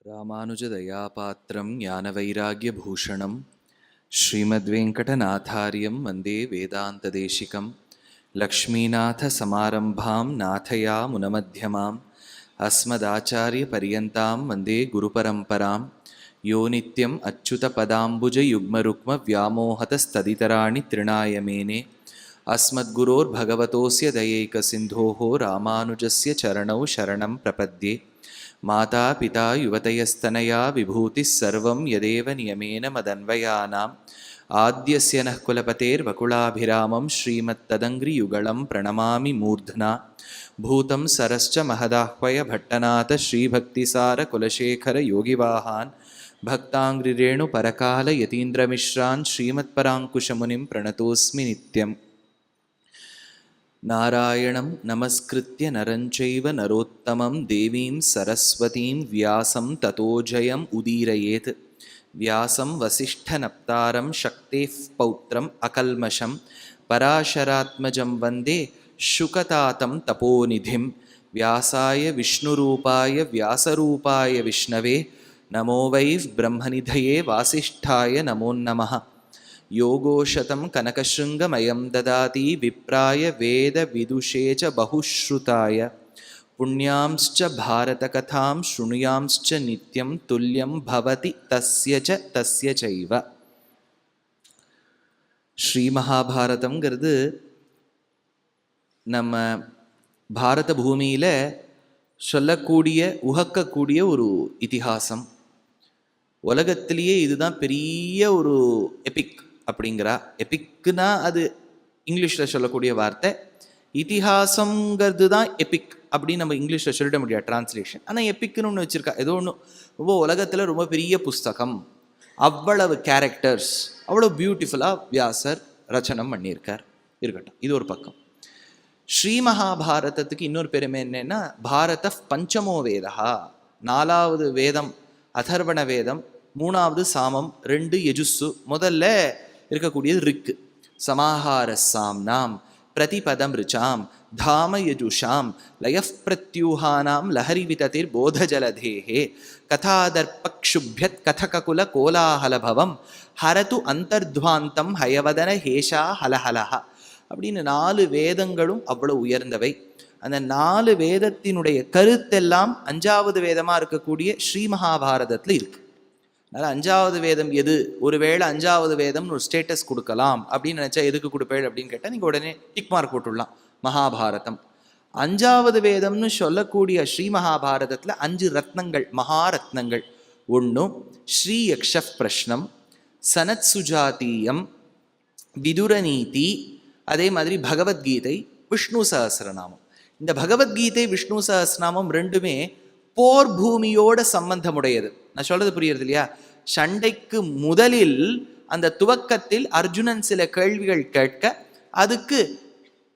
ராமானுஜதயாபாத்திரம் ஞானவைராக்யபூஷணம் ஸ்ரீமத்வேங்கடநாதாரியம் வந்தே வேதாந்ததேசிகம் லக்ஷ்மீநாதசமாரம்பாம் நாதயாமுனமத்தியமாம் அஸ்மதாச்சாரியபரியந்தாம் வந்தே குருபரம்பராம் யோ நித்யம் அச்சுதபதாம்புஜயுக்மருக்மவ்யாமோஹதஸ்ததிதராணி த்ரிணாயமேனே அஸ்மத்குரோர்பகவதோஸ்ய தயைகசிந்தோः ராமானுஜஸ்ய சரணௌ சரணம் பிரபத்யே माता पिता युवतयस्तनया विभूतिः सर्वं यदेव नियमेन मदन्वयानाम् आद्यस्य नः कुलपतेर्वकुलाभिरामं श्रीमत्तदङ्घ्रियुगलं प्रणमामि मूर्ध्ना भूतं सरश्च महदाह्वय भट्टनाथ श्रीभक्तिसारकुलशेखरयोगिवाहान् भक्ताङ्घ्रिरेणुपरकालयतीन्द्रमिश्रान् श्रीमत्पराङ्कुशमुनिं प्रणतोऽस्मि नित्यम् नारायणं नमस्कृत्य नरं चैव नरोत्तमं देवीं सरस्वतीं व्यासं ततो जयम् उदीरयेत् व्यासं वसिष्ठनप्तारं शक्तेः पौत्रम् अकल्मषं पराशरात्मजं वन्दे शुकतातं तपोनिधिं व्यासाय विष्णुरूपाय व्यासरूपाय विष्णवे नमो वै ब्रह्मनिधये वासिष्ठाय नमो नमः योगोशतं कनकशृङ्गमयं ददाति विप्राय वेदविदुषे च बहुश्रुताय पुण्यांश्च भारतकथां शृणुयांश्च नित्यं तुल्यं भवति तस्य चैव ஸ்ரீமகாபாரதம்ங்கிறது நம்ம பாரத பூமியில் சொல்லக்கூடிய உகக்கக்கூடிய ஒரு இதிகாசம். உலகத்திலேயே இதுதான் பெரிய ஒரு எபிக் அப்படிங்கிறா. எபிக்குனா அது இங்கிலீஷில் சொல்லக்கூடிய வார்த்தை. இதிகாசங்கிறது தான் எபிக் அப்படின்னு நம்ம இங்கிலீஷில் சொல்லிட முடியாது டிரான்ஸ்லேஷன். ஆனால் எபிக்குன்னு ஒன்று வச்சுருக்கா. ஏதோ ஒன்று ரொம்ப உலகத்தில் ரொம்ப பெரிய புஸ்தகம், அவ்வளவு கேரக்டர்ஸ், அவ்வளோ பியூட்டிஃபுல்லாக வியாசர் ரச்சனம் பண்ணியிருக்கார். இருக்கட்டும், இது ஒரு பக்கம். ஸ்ரீ மகாபாரதத்துக்கு இன்னொரு பெருமை என்னன்னா, பாரத பஞ்சமோ வேதா, 4வது வேதம் அதர்வண வேதம், 3வது சாமம், 2 யஜுஸ்ஸு, முதல்ல இருக்கக்கூடியது ரிக்கு. சமாஹார சாம்னாம் பிரதிபதம் ரிச்சாம் தாம யஜுஷாம் லயஃப் பிரத்யூஹானாம் லஹரி விததிர் போதஜலதேஹே கதாதர்பக்ஷுப்யத் கதககுல கோலாஹலபவம் ஹரது அந்தர்த்வாந்தம் ஹயவதன ஹேஷா ஹலஹலஹ அப்படின்னு 4 வேதங்களும் அவ்வளவு உயர்ந்தவை. அந்த 4 வேதத்தினுடைய கருத்தெல்லாம் 5வது வேதமாக இருக்கக்கூடிய ஸ்ரீ மகாபாரதத்தில் இருக்கு. அதனால் 5வது வேதம் எது, ஒருவேளை 5வது வேதம்னு ஒரு ஸ்டேட்டஸ் கொடுக்கலாம் அப்படின்னு நினச்சா எதுக்கு கொடுப்பேள் அப்படின்னு கேட்டால் நீங்கள் உடனே டிக் மார்க் போட்டுடலாம். மகாபாரதம் 5வது வேதம்னு சொல்லக்கூடிய ஸ்ரீ மகாபாரதத்தில் 5 ரத்னங்கள், மகாரத்னங்கள். 1 ஸ்ரீ யக்ஷ பிரஷ்னம், சனத் சுஜாதீயம், விதுரநீதி, அதே மாதிரி பகவத்கீதை, விஷ்ணு சஹஸ்ரநாமம். இந்த பகவத்கீதை விஷ்ணு சஹஸ்ரநாமம் 2மே போர் பூமியோட சம்பந்தமுடையது. நான் சொல்றது புரியுறது இல்லையா? சண்டைக்கு முதலில் அந்த துவக்கத்தில் அர்ஜுனன் சில கேள்விகள் கேட்க, அதுக்கு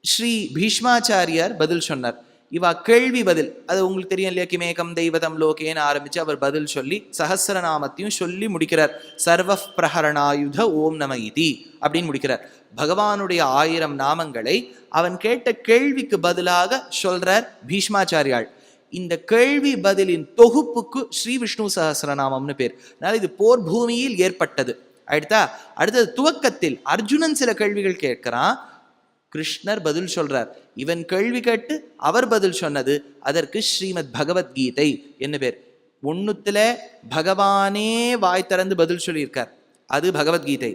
ஸ்ரீ பீஷ்மாச்சாரியார் பதில் சொன்னார். இவா கேள்வி பதில், அது உங்களுக்கு தெரியும் இல்லையா? கிமேகம் தெய்வதம் லோகேன்னு ஆரம்பிச்சு அவர் பதில் சொல்லி சஹஸ்ரநாமத்தையும் சொல்லி முடிக்கிறார். சர்வ பிரஹரணாயுத ஓம் நம இதி அப்படின்னு முடிக்கிறார். பகவானுடைய 1000 நாமங்களை அவன் கேட்ட கேள்விக்கு பதிலாக சொல்றார் பீஷ்மாச்சாரியாள். இந்த கேள்வி பதிலின் தொகுப்புக்கு ஸ்ரீ விஷ்ணு சஹஸ்ரநாமம்னு பேர். அதனால இது போர் பூமியில் ஏற்பட்டது. அடுத்தது துவக்கத்தில் அர்ஜுனன் சில கேள்விகள் கேட்கிறான், கிருஷ்ணர் பதில் சொல்றார். இவன் கேள்வி கேட்டு அவர் பதில் சொன்னது, அதற்கு ஸ்ரீமத் பகவத்கீதை என்ன பேர். 1த்துல பகவானே வாய் திறந்து பதில் சொல்லியிருக்கார், அது பகவத்கீதை.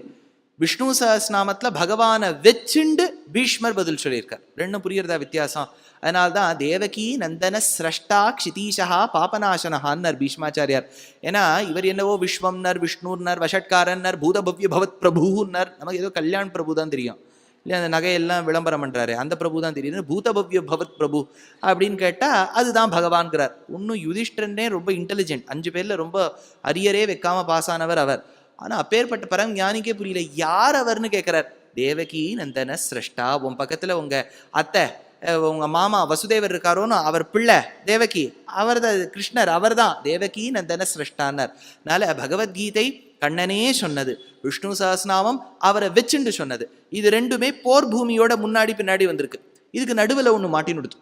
விஷ்ணு சஹஸ்ரநாமத்தில் பகவானை வச்சுண்டு பீஷ்மர் பதில் சொல்லியிருக்கார். 2 புரியுறதா வித்தியாசம்? அதனால்தான் தேவகி நந்தன ஸ்ரஷ்டா க்ஷிதீஷா பாபநாசனஹான்னர் பீஷ்மாச்சாரியார். ஏன்னா இவர் என்னவோ விஸ்வம்னர், விஷ்ணுர்னர், வஷட்காரன்னர், பூதபவ்ய பவத் பிரபுன்னர். நமக்கு ஏதோ கல்யாண் பிரபு தான் தெரியும் இல்லை, அந்த நகையெல்லாம் விளம்பரம் பண்ணுறாரு, அந்த பிரபு தான் தெரியுது. பூதபவ்ய பவத் பிரபு அப்படின்னு கேட்டால் அதுதான் பகவான்கிறார். இன்னும் யுதிஷ்டரனே ரொம்ப இன்டெலிஜென்ட், 5 பேரில் ரொம்ப அரியரே வைக்காம பாஸ் ஆனவர் அவர். ஆனால் அப்பேற்பட்ட பரம் ஞானிக்கே புரியல யார் அவர்னு கேட்குறார். தேவகி நந்தன சிரஷ்டா, உன் பக்கத்தில் உங்கள் அத்தை, உங்கள் மாமா வசுதேவர் இருக்காரோன்னு அவர் பிள்ளை தேவகி, அவர் தான் கிருஷ்ணர், அவர் தான் தேவகி நந்தன சிரஷ்டான்னர். அதனால பகவத்கீதை கண்ணனே சொன்னது, விஷ்ணு சஹஸ்ரநாமம் அவரை வச்சுண்டு சொன்னது. இது 2மே போர் பூமியோட முன்னாடி பின்னாடி வந்திருக்கு. இதுக்கு நடுவில் ஒன்று மாட்டினுடுது.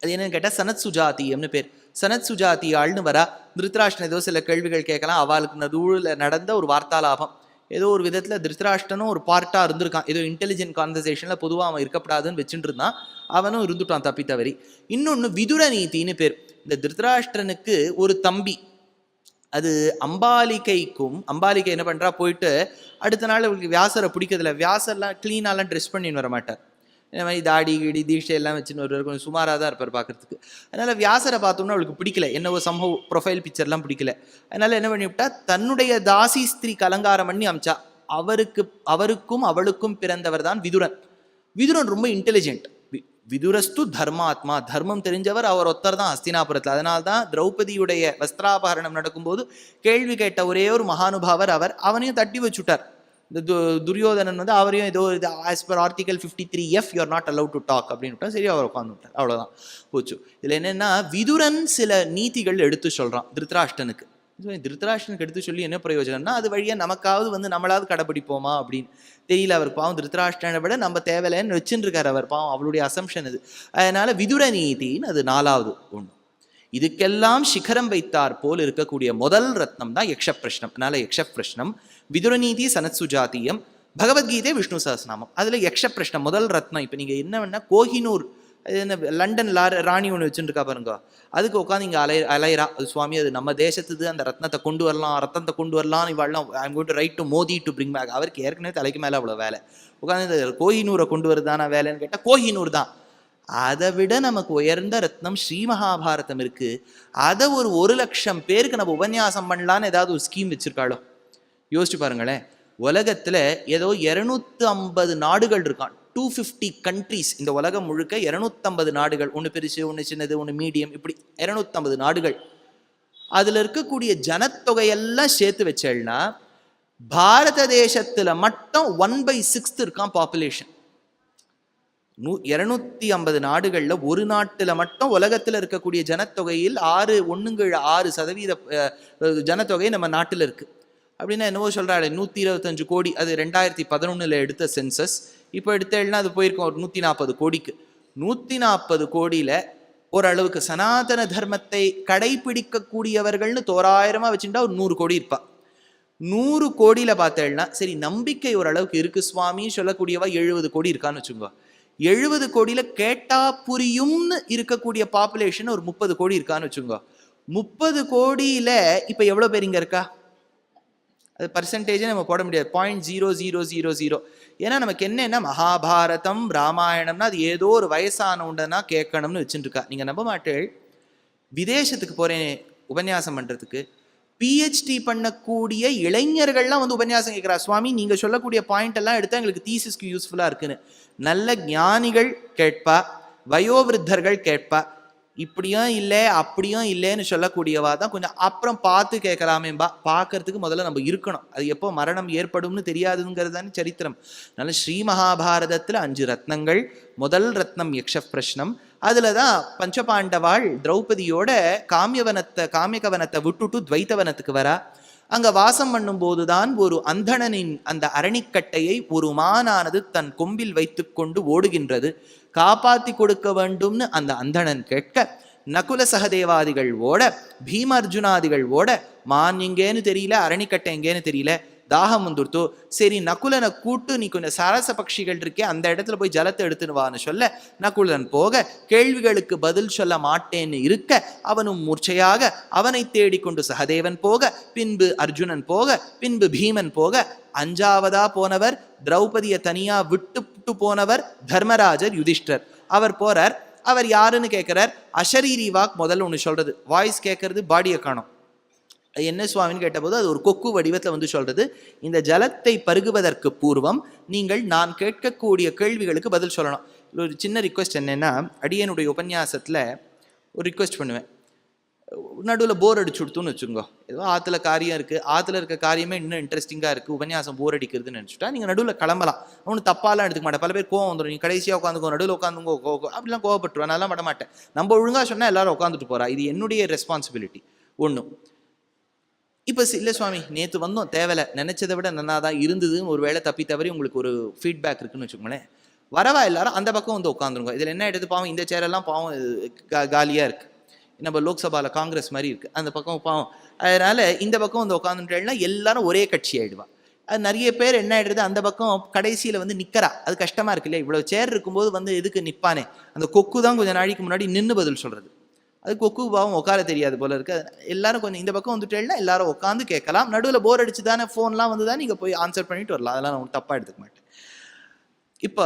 அது என்னன்னு கேட்டால் சனத் சுஜாத்தியம்னு பேர். சனத் சுஜாத்தியாள்னு வரா. திருத்தராஷ்டிரன் ஏதோ சில கேள்விகள் கேட்கலாம். அவளுக்கு நடுவில் நடந்த ஒரு வார்த்தாலாபம். ஏதோ ஒரு விதத்தில் திருத்தராஷ்டிரனும் ஒரு பார்ட்டாக இருந்திருக்கான். ஏதோ இன்டெலிஜென்ட் கான்வர்சேஷனில் பொதுவாக அவன் இருக்கப்படாதுன்னு வச்சுட்டு இருந்தான். அவனும் இருந்துட்டான் தப்பி தவறி. இன்னொன்று விதுர நீதினு பேர். இந்த திருத்தராஷ்டிரனுக்கு ஒரு தம்பி, அது அம்பாலிகை என்ன பண்ணுறா, போயிட்டு அடுத்த நாள் அவளுக்கு வியாசரை பிடிக்கிறதில்ல. வியாசர்லாம் க்ளீனாலாம் ட்ரெஸ் பண்ணின்னு வர மாட்டார். இந்த மாதிரி தாடி கிடி தீட்சை எல்லாம் வச்சுன்னு வருவார். கொஞ்சம் சுமாராக தான் இருப்பார் பார்க்கறதுக்கு. அதனால் வியாசரை பார்த்தோம்னா அவளுக்கு பிடிக்கல. என்னவோ சம்பவ ப்ரொஃபைல் பிக்சர்லாம் பிடிக்கல. அதனால் என்ன பண்ணிவிட்டா, தன்னுடைய தாசி ஸ்திரீ அலங்காரம் பண்ணி அமிச்சா. அவருக்கும் அவளுக்கும் பிறந்தவர் தான் விதுரன். விதுரன் ரொம்ப இன்டெலிஜென்ட். விதுரஸ்து தர்மாத்மா, தர்மம் தெரிஞ்சவர் அவர் ஒருத்தர் தான் ஹஸ்தினாபுரத்தில். அதனால்தான் திரௌபதியுடைய வஸ்திராபகரணம் நடக்கும்போது கேள்வி கேட்ட ஒரே ஒரு மகானுபாவர் அவர். அவனையும் தட்டி வச்சுட்டார். இந்த துரியோதனன் வந்து அவரையும் ஏதோ as per article 53F you are not allowed to talk அப்படின்னு சரி அவர் உட்காந்து விட்டார். அவ்வளோதான் போச்சு. இதில் என்னென்னா, விதுரன் சில நீதிகள் எடுத்து சொல்கிறான் திருத்தராஷ்டிரனுக்கு. திருத்தராஷ்டிரனுக்கு எடுத்து சொல்லி என்ன பிரயோஜனம்னா, அது வழியாக நமக்காவது வந்து நம்மளாவது கடைப்பிடிப்போமா அப்படின்னு தெரியல. அவர் பாவம் திருத்தராஷ்டிரனை விட நம்ம தேவையில்லைன்னு வச்சுட்டு இருக்கார் அவர் பாவம். அவளுடைய அசம்ஷன் இது. அதனால விதுர நீதின்னு அது 4வது ஒன்று. இதுக்கெல்லாம் சிகரம் வைத்தார் போல் இருக்கக்கூடிய முதல் ரத்னம் தான் யக்ஷ பிரஷ்னம். அதனால யக்ஷ பிரஷ்னம், விதுரநீதி, சனத் சுஜாத்தியம், பகவத்கீதை, விஷ்ணு சஹஸ்ரநாமம். அதில் யக்ஷ பிரஷ்னம் முதல் ரத்னம். இப்போ நீங்கள் என்ன வேணா, கோஹினூர் என்ன லண்டன் ராணி ஒன்று வச்சுருக்கா பாருங்க, அதுக்கு உட்காந்து இங்கே அலையிறா. அது சுவாமி அது நம்ம தேசத்துது, அந்த ரத்னத்தை கொண்டு வரலாம், ரத்தனத்தை கொண்டு வரலாம், இவாள்லாம் I'm going to write to Modi to bring back. அவருக்கு ஏற்கனவே தலைக்கு மேலே அவ்வளோ வேலை. உட்காந்து இந்த கோஹினூரை கொண்டு வருதானா வேலைன்னு கேட்டால் கோஹினூர் தான். அதை விட நமக்கு உயர்ந்த ரத்னம் ஸ்ரீ மகாபாரதம் இருக்கு. அதை ஒரு 1,00,000 பேருக்கு நம்ம உபன்யாசம் பண்ணலான்னு ஏதாவது ஒரு ஸ்கீம் வச்சிருக்காளோ யோசிச்சு பாருங்களேன். உலகத்துல ஏதோ 250 நாடுகள் இருக்கான். 250 கண்ட்ரிஸ். இந்த உலகம் முழுக்க 250 நாடுகள். ஒன்று பெருசு, ஒன்று சின்னது, ஒன்று மீடியம், இப்படி 250 நாடுகள். அதுல இருக்கக்கூடிய ஜனத்தொகையெல்லாம் சேர்த்து வச்சேன்னா பாரத தேசத்துல மட்டும் 1/6 இருக்கான் பாப்புலேஷன். 250 நாடுகள்ல ஒரு நாட்டுல மட்டும் உலகத்துல இருக்கக்கூடிய ஜனத்தொகையில் 6% ஜனத்தொகை நம்ம நாட்டுல இருக்கு. அப்படின்னா என்னவோ சொல்றாரு, 125 கோடி. அது 2011 எடுத்த சென்சஸ். இப்போ எடுத்தேன்னா அது போயிருக்கோம் ஒரு 140 கோடிக்கு. 140 கோடியில ஓரளவுக்கு சனாதன தர்மத்தை கடைபிடிக்கக்கூடியவர்கள்னு தோராயிரமா வச்சுட்டா ஒரு 100 கோடி இருப்பா. 100 கோடியில பார்த்தேன்னா சரி நம்பிக்கை ஓரளவுக்கு இருக்கு சுவாமி சொல்லக்கூடியவா 70 கோடி இருக்கான்னு வச்சுக்கோ. 70 கோடியில கேட்டா புரியும்னு இருக்கக்கூடிய பாப்புலேஷன் ஒரு 30 கோடி இருக்கான்னு வச்சுக்கோ. 30 கோடியில இப்ப எவ்வளவு பேர் இங்க இருக்கா? அது பர்சன்டேஜே நம்ம போட முடியாது. 0.0000. ஏன்னா நமக்கு என்னன்னா மகாபாரதம் ராமாயணம்னா அது ஏதோ ஒரு வயசான உண்டனா கேட்கணும்னு வச்சுட்டு இருக்கா. நீங்க நம்ப மாட்டேள், விதேசத்துக்கு போறேன் உபன்யாசம் பண்றதுக்கு, PhD பண்ணக்கூடிய இளைஞர்கள்லாம் வந்து உபன்யாசம் கேட்கிறா. சுவாமி நீங்க சொல்லக்கூடிய பாயிண்ட் எல்லாம் எடுத்தா எங்களுக்கு தீசிஸ்க்கு யூஸ்ஃபுல்லா இருக்குன்னு. நல்ல ஞானிகள் கேட்பா, வயோவிருத்தர்கள் கேட்பா. இப்படியும் இல்லை அப்படியும் இல்லைன்னு சொல்லக்கூடியவா தான் கொஞ்சம் அப்புறம் பார்த்து கேட்கலாமேம்பா. பார்க்கறதுக்கு முதல்ல நம்ம இருக்கணும். அது எப்போ மரணம் ஏற்படும்னு தெரியாதுங்கிறது தானே சரித்திரம். அதனால ஸ்ரீ மகாபாரதத்தில் 5 ரத்னங்கள். முதல் ரத்னம் யக்ஷ பிரஷ்னம். அதுல தான் பஞ்சபாண்டவாள் திரௌபதியோட காமியகவனத்தை விட்டுட்டு துவைத்தவனத்துக்கு வரா. அங்க வாசம் பண்ணும்போதுதான் ஒரு அந்தணனின் அந்த அரணிக்கட்டையை ஒரு மானானது தன் கொம்பில் வைத்து கொண்டு ஓடுகின்றது. காப்பாத்தி கொடுக்க வேண்டும்னு அந்த அந்தணன் கேட்க, நகுல சகதேவாதிகள் ஓட, பீம அர்ஜுனாதிகள் ஓட, மான் எங்கேன்னு தெரியல, அரணிக்கட்டை எங்கேன்னு தெரியல, தாகம் வந்துடுத்தோ. சரி நகுலனை கூட்டு நீ கொஞ்சம் சரச பட்சிகள் இருக்கே அந்த இடத்துல போய் ஜலத்தை எடுத்துன்னு வான்னு சொல்ல, நகுலன் போக கேள்விகளுக்கு பதில் சொல்ல மாட்டேன்னு இருக்க, அவனும் மூர்ச்சையாக அவனை தேடிக்கொண்டு சகதேவன் போக, பின்பு அர்ஜுனன் போக, பின்பு பீமன் போக, 5ஆவதா போனவர் திரௌபதியை தனியா விட்டு போனவர் தர்மராஜர் யுதிஷ்டர். அவர் போறார். அவர் யாருன்னு கேட்கிறார். அஷரீரி வாக் முதல்ல ஒன்று சொல்றது, வாய்ஸ் கேட்கறது, பாடியை காணும். என்ன சுவாமின்னு கேட்டபோது அது ஒரு கொக்கு வடிவத்தில் வந்து சொல்றது, இந்த ஜலத்தை பருகுவதற்கு பூர்வம் நீங்கள் நான் கேட்கக்கூடிய கேள்விகளுக்கு பதில் சொல்லணும். ஒரு சின்ன ரிக்வெஸ்ட் என்னன்னா, அடியனுடைய உபன்யாசத்தில் ஒரு ரிக்வெஸ்ட் பண்ணுவேன். நடுவில் போர் அடிச்சு கொடுத்துன்னு வச்சுக்கோங்க. ஏதோ ஆற்றுல காரியம் இருக்குது, ஆற்றுல இருக்க காரியமே இன்னும் இன்ட்ரெஸ்டிங்காக இருக்குது, உபன்யாசம் போர் அடிக்கிறதுன்னு நினச்சிட்டா நீங்கள் நடுவில் கிளம்பலாம். ஒன்றும் தப்பாலாம் எடுத்துக்க மாட்டேன். பல பேர் கோவம் வந்துடும், நீ கடைசியாக உட்காந்துக்கோ, நடுவில் உட்காந்துங்கோ, அப்படிலாம் கோவப்பட்டுருவேன். அதெல்லாம் விட மாட்டேன். நம்ம ஒழுங்காக சொன்னால் எல்லாரும் உட்காந்துட்டு போகிறா. இது என்னுடைய ரெஸ்பான்சிபிலிட்டி. ஒன்று. இப்போ இல்லை சுவாமி நேற்று வந்தோம் தேவையில்லை, நினச்சதை விட நல்லா தான் இருந்ததுன்னு ஒரு வேளை தப்பி தவறி உங்களுக்கு ஒரு ஃபீட்பேக் இருக்குன்னு வச்சுக்கோங்களேன், வரவா எல்லாரும் அந்த பக்கம் வந்து உட்காந்துருங்க. இதில் என்ன எடுத்து பாவம் இந்த சேரெல்லாம் பாவம் காலியாக இருக்குது. நம்ம லோக்சபாவில் காங்கிரஸ் மாதிரி இருக்குது, அந்த பக்கம் பாவம். அதனால் இந்த பக்கம் வந்து உட்காந்துட்டேன்னா எல்லாரும் ஒரே கட்சி ஆகிடுவா. அது நிறைய பேர் என்ன ஆகிடுறது, அந்த பக்கம் கடைசியில் வந்து நிற்கிறா. அது கஷ்டமாக இருக்கு இல்லையா, இவ்வளோ சேர் இருக்கும்போது வந்து எதுக்கு நிற்பானே. அந்த கொக்கு தான் கொஞ்சம் நாளைக்கு முன்னாடி நின்று பதில் சொல்கிறது. அது கொக்கு பாவம் உட்கார தெரியாது போல இருக்கு. எல்லாரும் கொஞ்சம் இந்த பக்கம் வந்துட்டேன்னா எல்லாரும் உட்காந்து கேட்கலாம். நடுவில் போர் அடிச்சு தானே ஃபோன்லாம் வந்து தான் நீங்கள் போய் ஆன்சர் பண்ணிட்டு வரலாம். அதெல்லாம் நான் தப்பாக எடுத்துக்க மாட்டேன். இப்போ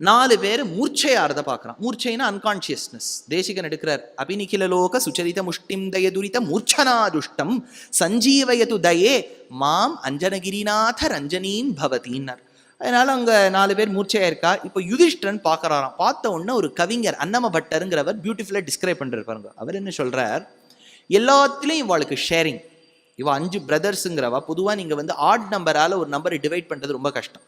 4 பேர் மூர்ச்சையாரத பார்க்குறான். மூர்ச்சைனா அன்கான்ஷியஸ்னஸ். தேசிகன் எடுக்கிறார், அபிநிகில லோக சுச்சரித முஷ்டிம் தய துரித மூர்ச்சனாதுஷ்டம் சஞ்சீவயது தயே மாம் அஞ்சனகிரிநாத ரஞ்சனீன் பவதின்னார். அதனால அங்கே 4 பேர் மூர்ச்சையா இருக்கா. இப்போ யுதிஷ்டிரன் பார்க்குறாராம். பார்த்த உடனே ஒரு கவிஞர் அன்னம பட்டருங்கிறவர் பியூட்டிஃபுல்லாக டிஸ்கிரைப் பண்ணுறாரு பாருங்க. அவர் என்ன சொல்கிறார், எல்லாத்துலேயும் இவாளுக்கு ஷேரிங். இவ 5 பிரதர்ஸுங்கிறவா. பொதுவாக நீங்கள் வந்து ஆட் நம்பரால் ஒரு நம்பரை டிவைட் பண்ணுறது ரொம்ப கஷ்டம்.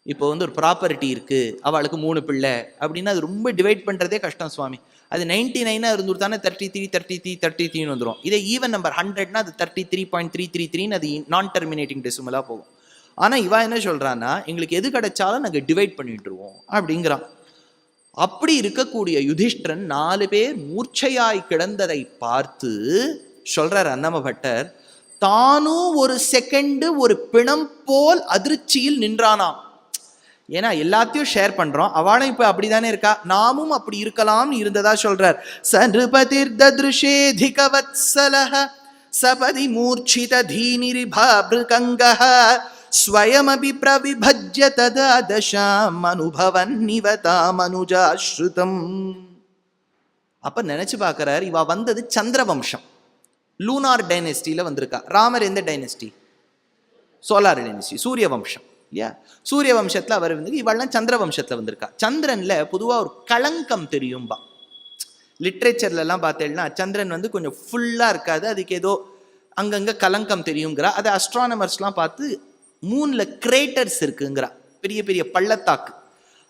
இப்போ வந்து ஒரு ப்ராப்பர்ட்டி இருக்குது, அவளுக்கு 3 பிள்ளை அப்படின்னா அது ரொம்ப டிவைட் பண்ணுறதே கஷ்டம் சுவாமி. அது 99 இருந்துட்டு தானே 33 வந்துடும். இதே ஈவன் நம்பர் 100னா அது 33.333 அது நான் டெர்மினேட்டிங் டெசிமலாக போகும். ஆனால் இவா என்ன சொல்கிறான்னா, எங்களுக்கு எது கிடைச்சாலும் நாங்கள் டிவைட் பண்ணிட்டுருவோம் அப்படிங்கிறான். அப்படி இருக்கக்கூடிய யுதிஷ்டிரன் 4 பேர் மூர்ச்சையாய் கிடந்ததை பார்த்து சொல்கிறார் அன்னம பட்டர், தானும் ஒரு செகண்டு ஒரு பிணம் போல் அதிர்ச்சியில் நின்றானாம். ஏன்னா எல்லாத்தையும் ஷேர் பண்றோம், அவளும் இப்ப அப்படிதானே இருக்கா, நாமும் அப்படி இருக்கலாம்னு இருந்ததா சொல்றார். சன்ருபதிர் தத்ருஷேதிகவத்சலஹ சபதி மூர்ச்சித தீனிரிபாப்ருகங்கஹ ஸ்வயமபி பிரவிபஜ்ய ததா தசாம் அனுபவன்னிவ தாமனுஜாஸ்ருதம். அப்ப நினைச்சு பார்க்கிறார், இவ வந்தது சந்திரவம்சம், லூனார் டைனஸ்டியில வந்திருக்கா. ராமர் எந்த டைனஸ்டி? சோலார் டைனஸ்டி, சூரிய வம்சம் இல்லையா. சூரிய வம்சத்தில் அவர் வந்து இவெல்லாம் சந்திர வம்சத்தில் வந்திருக்கா. சந்திரன்ல பொதுவாக ஒரு களங்கம் தெரியும்பா. லிட்ரேச்சர்லாம் பார்த்தேன்னா சந்திரன் வந்து கொஞ்சம் ஃபுல்லாக இருக்காது, அதுக்கு ஏதோ அங்கங்கே கலங்கம் தெரியுங்கிறா. அதை அஸ்ட்ரானமர்ஸ்லாம் பார்த்து மூணில் கிரேட்டர்ஸ் இருக்குங்கிறா, பெரிய பெரிய பள்ளத்தாக்கு.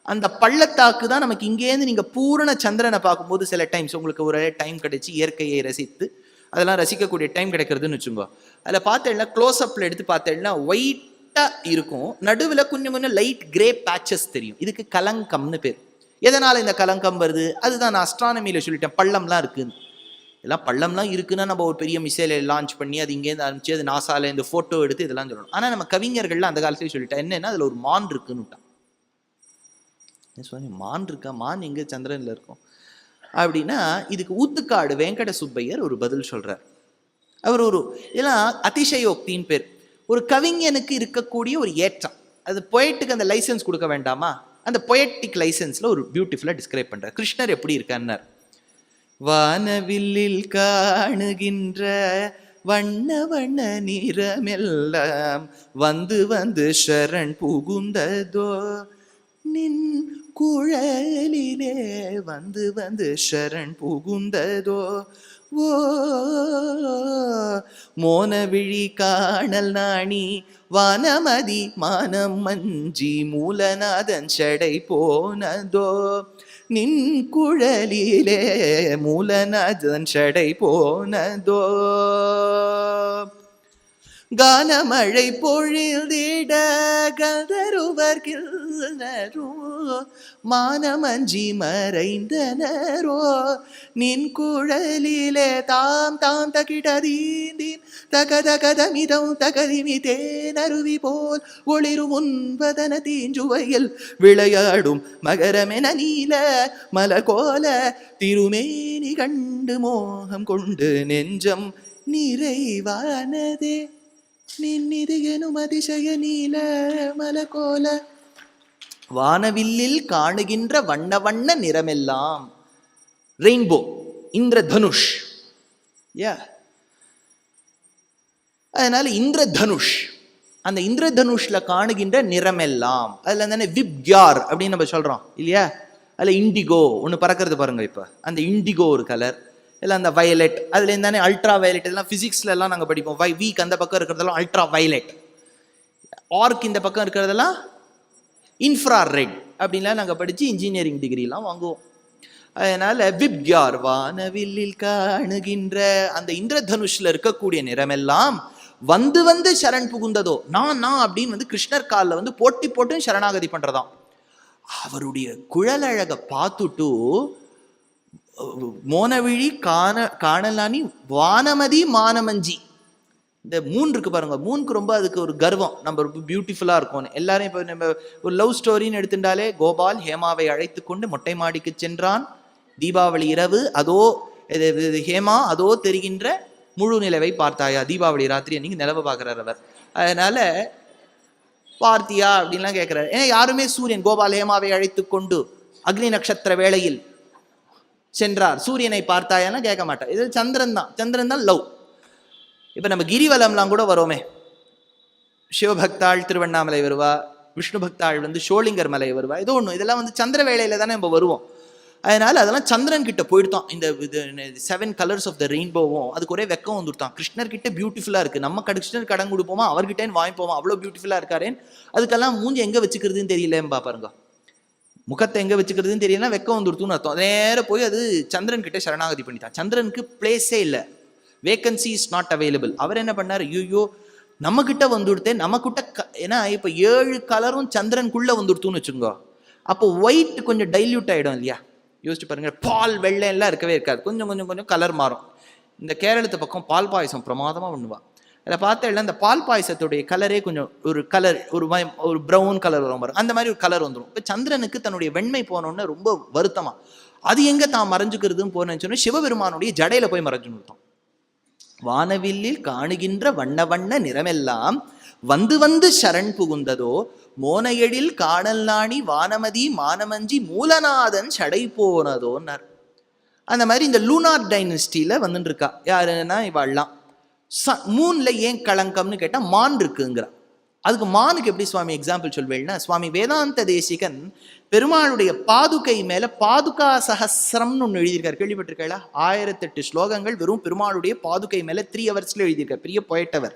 அந்த பள்ளத்தாக்கு தான் நமக்கு இங்கேருந்து நீங்கள் பூரண சந்திரனை பார்க்கும்போது சில டைம்ஸ் உங்களுக்கு ஒரு டைம் கிடைச்சி இயற்கையை ரசித்து அதெல்லாம் ரசிக்கக்கூடிய டைம் கிடைக்கிறதுன்னு வச்சுக்கோ. அதில் பார்த்தேன்னா க்ளோஸ்அப்பில் எடுத்து பார்த்தேன்னா ஒயிட் இருக்கும், நடுவில் கொஞ்சம் கொஞ்சம் லைட் கிரே பேச்சஸ் தெரியும். இதுக்கு கலங்கம்னு பேர். எதனால இந்த கலங்கம் வருது, அதுதான் நான் அஸ்ட்ரானமியில சொல்லிட்டேன். பள்ளம்லாம் இருக்குன்னு, எல்லாம் பள்ளம்லாம் இருக்குன்னா நம்ம ஒரு பெரிய மிசைலை லான்ச் பண்ணி அது இங்கேருந்து ஆரம்பிச்சு அது நாசால இந்த போட்டோ எடுத்து இதெல்லாம் சொல்லணும். ஆனால் நம்ம கவிஞர்கள்லாம் அந்த காலத்துல சொல்லிட்டேன் என்னன்னா, அதில் ஒரு மான் இருக்குன்னு விட்டான். மான் இருக்கா? மான் எங்க சந்திரன்ல இருக்கும் அப்படின்னா, இதுக்கு ஊத்துக்காடு வெங்கட சுப்பையர் ஒரு பதில் சொல்றார். அவர் ஒரு இதெல்லாம் அதிசயோக்தின்னு பேர். ஒரு கவிஞனுக்கு இருக்கக்கூடிய ஒரு ஏற்றம், அது பொயட்டுக்கு அந்த லைசன்ஸ் கொடுக்க வேண்டாமா, அந்த பொயட்டிக் லைசன்ஸ்ல ஒரு பியூட்டிஃபுல்லா டிஸ்கிரைப் பண்றார். கிருஷ்ணர் எப்படி இருக்கார், வானவில்லில் காணுகின்ற வண்ண வண்ண நிறமெல்லாம் வந்து வந்து சரண் புகுந்ததோ நின் குழலிலே வந்து வந்து சரண் புகுந்ததோ ஓ மோனவிழி காணல் நாணி வானமதி மானம் மஞ்சி மூலநாதன் சடை போனதோ நின் குழலிலே மூலநாதன் சடை போனதோ கானமழை பொழில்திட கதருவர்கின்றரோ மானமஞ்சி மறைந்தனரோ நின் குழலிலே தாம் தாம் தகிடதீந்தீன் தகதகதமிதம் தகதிமிதேனருவி போல் ஒளிரும் உன்பதன தீஞ்சுவையில் விளையாடும் மகரமென நீல மலகோல திருமேனி கண்டு மோகம் கொண்டு நெஞ்சம் நிறைவானதே நின்னிது எனும் அதிசய நீல மலகோல. வானவில்லில் காணுகின்ற வண்ண வண்ண நிறமெல்லாம் ரெயின்போ, இந்திரதனுஷ். அதனால இந்திரதனுஷ், அந்த இந்திரதனுஷ்ல காணுகின்ற நிறமெல்லாம், அதுல தானே விப்யார் அப்படின்னு நம்ம சொல்றோம் இல்லையா. அதுல இண்டிகோ ஒன்று பறக்கிறது பாருங்க. இப்போ அந்த இண்டிகோ ஒரு கலர், இல்லை அந்த வயலட், அதுல இருந்தானே அல்ட்ரா வயலட். இதெல்லாம் பிசிக்ஸ்ல எல்லாம் நாங்கள் படிப்போம். வீக் அந்த பக்கம் இருக்கிறதெல்லாம் அல்ட்ரா வயலட், ஆர்க் இந்த பக்கம் இருக்கிறதெல்லாம் இன்ஃப்ரா ரெட் அப்படின்லாம் நாங்கள் படித்து இன்ஜினியரிங் டிகிரிலாம் வாங்குவோம். அதனால விப்யார் வானவில்லில் காணுகின்ற அந்த இந்திரதனுஷ்ல இருக்கக்கூடிய நிறமெல்லாம் வந்து வந்து சரண் புகுந்ததோ நான் அப்படின்னு வந்து கிருஷ்ணர் காலில் வந்து போட்டி போட்டு சரணாகதி பண்றதாம். அவருடைய குழலழகை பார்த்துட்டு மோனவிழி காணலானி வானமதி மானமஞ்சி. இந்த மூன் இருக்கு பாருங்க, மூனுக்கு ரொம்ப அதுக்கு ஒரு கர்வம், நம்ம ரொம்ப பியூட்டிஃபுல்லாக இருக்கும்னு. எல்லாரும் இப்போ நம்ம ஒரு லவ் ஸ்டோரின்னு எடுத்துட்டாலே, கோபால் ஹேமாவை அழைத்து கொண்டு மொட்டை மாடிக்கு சென்றான், தீபாவளி இரவு அதோ ஹேமா அதோ தெரிகின்ற முழு நிலவை பார்த்தாயா. தீபாவளி ராத்திரி அன்னைக்கு நிலவை பார்க்குறார் அவர். அதனால பார்த்தியா அப்படின்லாம் கேட்குறாரு. ஏன்னா யாருமே சூரியன் கோபால் ஹேமாவை அழைத்து கொண்டு அக்னி நட்சத்திர வேளையில் சென்றார், சூரியனை பார்த்தாயான்னு கேட்க மாட்டார். இது சந்திரன் தான், சந்திரன் தான் லவ். இப்போ நம்ம கிரிவலம்லாம் கூட வரோமே, சிவபக்தாள் திருவண்ணாமலை வருவா, விஷ்ணு பக்தாள் ஷோலிங்கர் மலை வருவா, ஏதோ ஒன்று. இதெல்லாம் சந்திர வேளையில தானே நம்ம வருவோம். அதனால அதெல்லாம் சந்திரன் கிட்ட போயிடுத்தான். இந்த 7 கலர்ஸ் ஆஃப் த ரெயின்போவும் அதுக்கு ஒரே வெக்கம் வந்துட்டான். கிருஷ்ணர் கிட்ட பியூட்டிஃபுல்லா இருக்கு, நம்ம கிருஷ்ணர் கடன் கொடுப்போமா, அவர்கிட்ட வாங்கிப்போமா, அவ்வளோ பியூட்டிஃபுல்லா இருக்காரேன். அதுக்கெல்லாம் மூஞ்சி எங்க வச்சுக்கிறதுன்னு தெரியலம்பா பாருங்க, முகத்தை எங்க வச்சுக்கிறதுன்னு தெரியலன்னா வெக்கம் வந்துடுத்துன்னு அர்த்தம். நேரம் போய் அது சந்திரன் கிட்ட சரணாகதி பண்ணிட்டான். சந்திரனுக்கு பிளேஸே இல்லை, வேகன்சி இஸ் நாட் அவைலபிள். அவர் என்ன பண்ணார், ஐயோ நம்ம கிட்ட வந்துடுத்தேன், நம்ம கிட்ட. ஏன்னா இப்போ 7 கலரும் சந்திரனுக்குள்ள வந்துடுத்துன்னு வச்சுக்கோ, அப்போ ஒயிட் கொஞ்சம் டைல்யூட் ஆகிடும் இல்லையா. யோசிச்சு பாருங்க, பால் வெள்ளை எல்லாம் இருக்கவே இருக்காது, கொஞ்சம் கொஞ்சம் கொஞ்சம் கலர் மாறும். இந்த கேரளத்து பக்கம் பால் பாயசம் பிரமாதமாக பண்ணுவா. அதில் பார்த்தா இல்லை, அந்த பால் பாயசத்துடைய கலரே கொஞ்சம் ஒரு கலர், ஒரு ப்ரௌன் கலர் வரும் பாருங்க, அந்த மாதிரி ஒரு கலர் வந்துடும். இப்போ சந்திரனுக்கு தன்னுடைய வெண்மை போனோன்னு ரொம்ப வருத்தமா, அது எங்கே தான் மறைஞ்சுக்கிறதுன்னு போனேன்னு சொன்னா சிவபெருமானுடைய ஜடையில போய் மறைஞ்சுன்னு விட்டோம். வானவில்லில் காணுகின்ற வண்ண வண்ண நிறமெல்லாம் வந்து வந்து சரண் புகுந்ததோ, மோனையெழில் காணல் நாணி வானமதி மானமஞ்சி மூலநாதன் சடை போனதோன்னார். அந்த மாதிரி இந்த லூனார் டைனஸ்டியில வந்துட்டு இருக்கா. யாருன்னா இவாள்லாம் மூன்ல ஏன் களங்கம்னு கேட்டா மான் இருக்குங்கிறா. அதுக்கு மானுக்கு எப்படி சுவாமி எக்ஸாம்பிள் சொல்வேன்னா, சுவாமி வேதாந்த தேசிகன் பெருமாளுடைய பாதுகை மேல பாதுகா சஹஸ்ரம்னு ஒன்று எழுதியிருக்காரு, கேள்விப்பட்டிருக்கா? 1008 ஸ்லோகங்கள் வெறும் பெருமாளுடைய பாதுகை மேல 3 ஹவர்ஸ்ல எழுதியிருக்காரு, பெரிய போயிட்டவர்.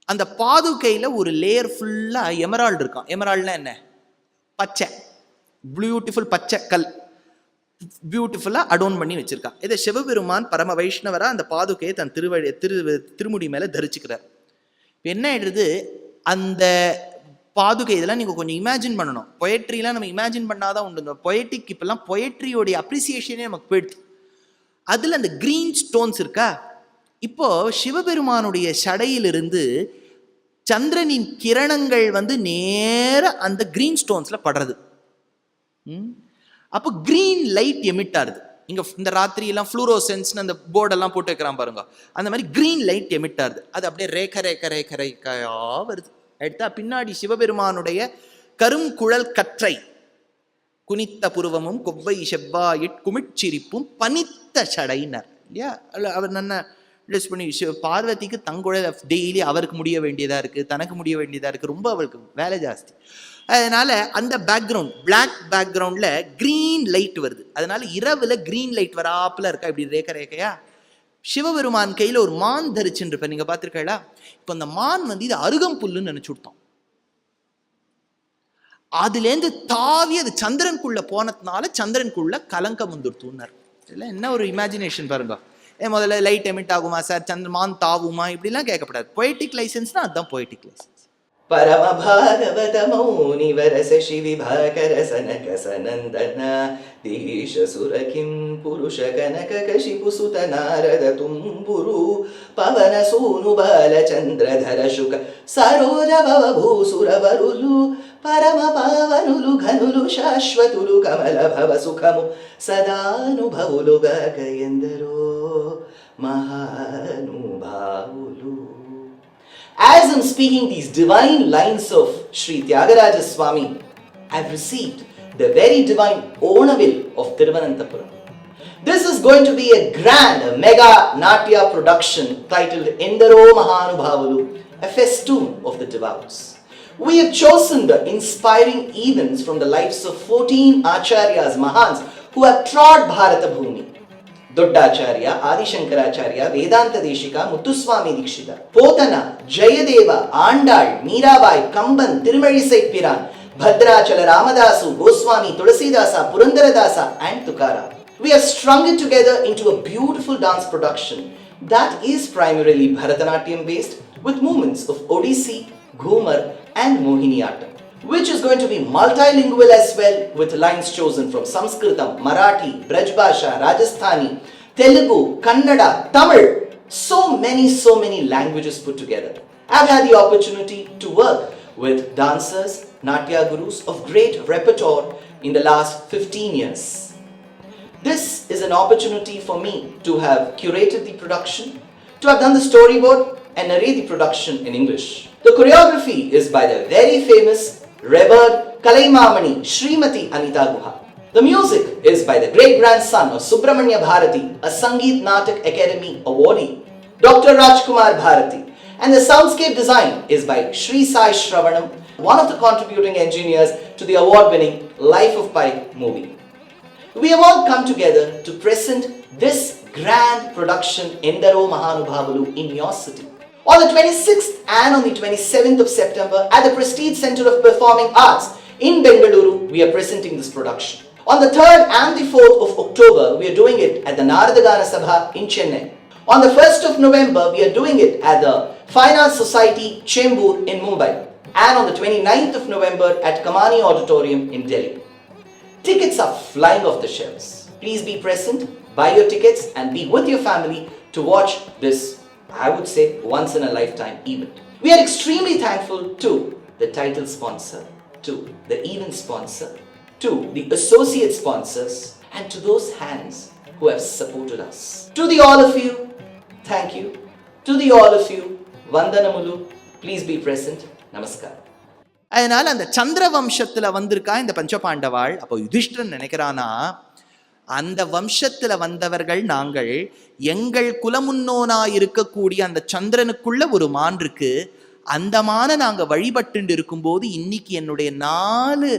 அந்த பாதுகையில ஒரு லேயர் ஃபுல்லா எமரால்டு இருக்கான். எமரால்டுனா என்ன, பச்சை, பியூட்டிஃபுல் பச்சை கல், பியூட்டிஃபுல்லா அடோன் பண்ணி வச்சிருக்கான். இதை சிவபெருமான் பரம வைஷ்ணவரா அந்த பாதுகையை தன் திருமுடி மேல தரிச்சுக்கிறார். என்ன ஆயிடுறது, அந்த பாதுகை இதெல்லாம் நீங்கள் கொஞ்சம் இமேஜின் பண்ணணும். பொயட்ரிலாம் நம்ம இமேஜின் பண்ணாதான் உண்டு. இந்த பொயட்டிக் இப்பெல்லாம் பொயட்ரியோடைய அப்ரிசியேஷனே நமக்கு போயிடுது. அதில் அந்த கிரீன் ஸ்டோன்ஸ் இருக்கா, இப்போ சிவபெருமானுடைய சடையிலிருந்து சந்திரனின் கிரணங்கள் நேர அந்த கிரீன் ஸ்டோன்ஸ்ல படுறது. அப்போ கிரீன் லைட் எமிட் ஆகுது. இங்க இந்த ராத்திரி எல்லாம் ஃப்ளூரோசென்ஸ் அந்த போர்டெல்லாம் போட்டு வைக்கிறான் பாருங்க, அந்த மாதிரி கிரீன் லைட் எமிட் ஆகுது. அது அப்படியே ரேக்கரையா வருது. எடுத்தா பின்னாடி சிவபெருமானுடைய கருங்குழல் கற்றை, குனித்த புருவமும் கொவ்வை செவ்வாயிட் குமிழ்ச்சிரிப்பும் பனித்த சடையினர் இல்லையா. அவர் நன்ன ட்ரெஸ் பண்ணி பார்வதிக்கு தங்குழல் டெய்லி அவருக்கு முடிய வேண்டியதா இருக்கு, தனக்கு முடிய வேண்டியதா இருக்கு, ரொம்ப அவளுக்கு வேலை ஜாஸ்தி. அதனால அந்த பேக்ரவுண்ட் பிளாக் பேக்ரவுண்ட்ல கிரீன் லைட் வருது. அதனால இரவுல கிரீன் லைட் வராப்புல இருக்கா, இப்படி ரேக்கையா. சிவபெருமான் கையில ஒரு மான் தரிச்சுன்னு இருப்ப, நீங்க பாத்திருக்கா? இப்ப அந்த மான் இது அருகம்புல்லுன்னு நினைச்சு விட்டோம். அதுல இருந்து தாவி அது சந்திரனுக்குள்ள போனதுனால சந்திரனுக்குள்ள கலங்கம் வந்துருத்துனார். இதெல்லாம் என்ன ஒரு இமேஜினேஷன் பாருங்க. முதல்ல லைட் எமிட் ஆகுமா சார், சந்திரமான் தாவுமா, இப்படிலாம் கேட்கப்படாது. பொய்டிக் லைசன்ஸ்னா அதுதான் பொய்டிக் லைசன்ஸ். பரம பாகவத மௌனி வரச சிவிபாகர சனக சனந்தன தீஷ சுரகிம் புருஷ கனக கஷிபு சுத நாரத தும்புரு பவன சூனு பாலச்சந்திரதர சுக சரோஜ பவ భూసురవరులు పరమ పావనులు ఘనులు శాశ్వతులు కమల భవ సుఖము సదానుభవులుగా ఎందరో మహానుభావులు. As I'm speaking these divine lines of Sri Tyagaraja Swami, I've received the very divine Onavil of Thiruvananthapuram. This is going to be a grand, a mega Natya production titled Endaro Mahanubhavulu, a festoon of the devout. We have chosen the inspiring events from the lives of 14 Acharyas, Mahans, who have trod Bharata Bhumi. ದೊಡ್ಡಾಚಾರ್ಯ, Adi Shankaracharya, Vedanta ದೇಶಿಕ, Muthuswamy Dikshita, Pothana, Jayadeva, Andal, Mirabai, Kamban, ತಿರುಮಳಿಸೈ ಪಿರಾನ್, Bhadrachala Ramadasu, Goswami, Tulsidas, Purandaradasa and Tukaram. We have strung it together into a beautiful dance production that is primarily Bharatanatyam based with movements of Odissi, Ghumar and Mohiniyattam. which is going to be multilingual as well, with lines chosen from Sanskritam, Marathi, Braj Bhasha, Rajasthani, Telugu, Kannada, Tamil. So many languages put together. I've had the opportunity to work with dancers, Natya gurus of great repertoire in the last 15 years. This is an opportunity for me to have curated the production, to have done the storyboard and narrate the production in English. The choreography is by the very famous, revered Kalaimamani Srimati Anita Guha. The music is by the great-grandson of Subramanya Bharati, a Sangeet Natak Academy awardee, Dr. Rajkumar Bharati. And the soundscape design is by Sri Sai Shravanam, one of the contributing engineers to the award-winning Life of Pi movie. We have all come together to present this grand production Endaro Mahanubhavalu in your city. On the 26th and on the 27th of September at the Prestige Center of Performing Arts in Bengaluru, we are presenting this production. On the 3rd and the 4th of October, we are doing it at the Naradagana Sabha in Chennai. On the 1st of November, we are doing it at the Fine Arts Society Chembur in Mumbai. And on the 29th of November at Kamani Auditorium in Delhi. Tickets are flying off the shelves. Please be present, buy your tickets and be with your family to watch this, I would say, once in a lifetime event. We are extremely thankful to the title sponsor, to the event sponsor, to the associate sponsors, and to those hands who have supported us. To the all of you, thank you. To the all of you, Vandanamulu, please be present. Namaskar. அதனால அந்த சந்திர வம்சத்துல வந்திருக்கா இந்த பஞ்சபாண்டவாள். அப்போ யுதிஷ்டிரன் நினைக்கிறானா, அந்த வம்சத்துல வந்தவர்கள் நாங்கள், எங்கள் குலமுன்னோனா இருக்கக்கூடிய அந்த சந்திரனுக்குள்ள ஒரு மான் இருக்கு, அந்த மானை நாங்க வழிபட்டு இருக்கும்போது இன்னைக்கு என்னுடைய 4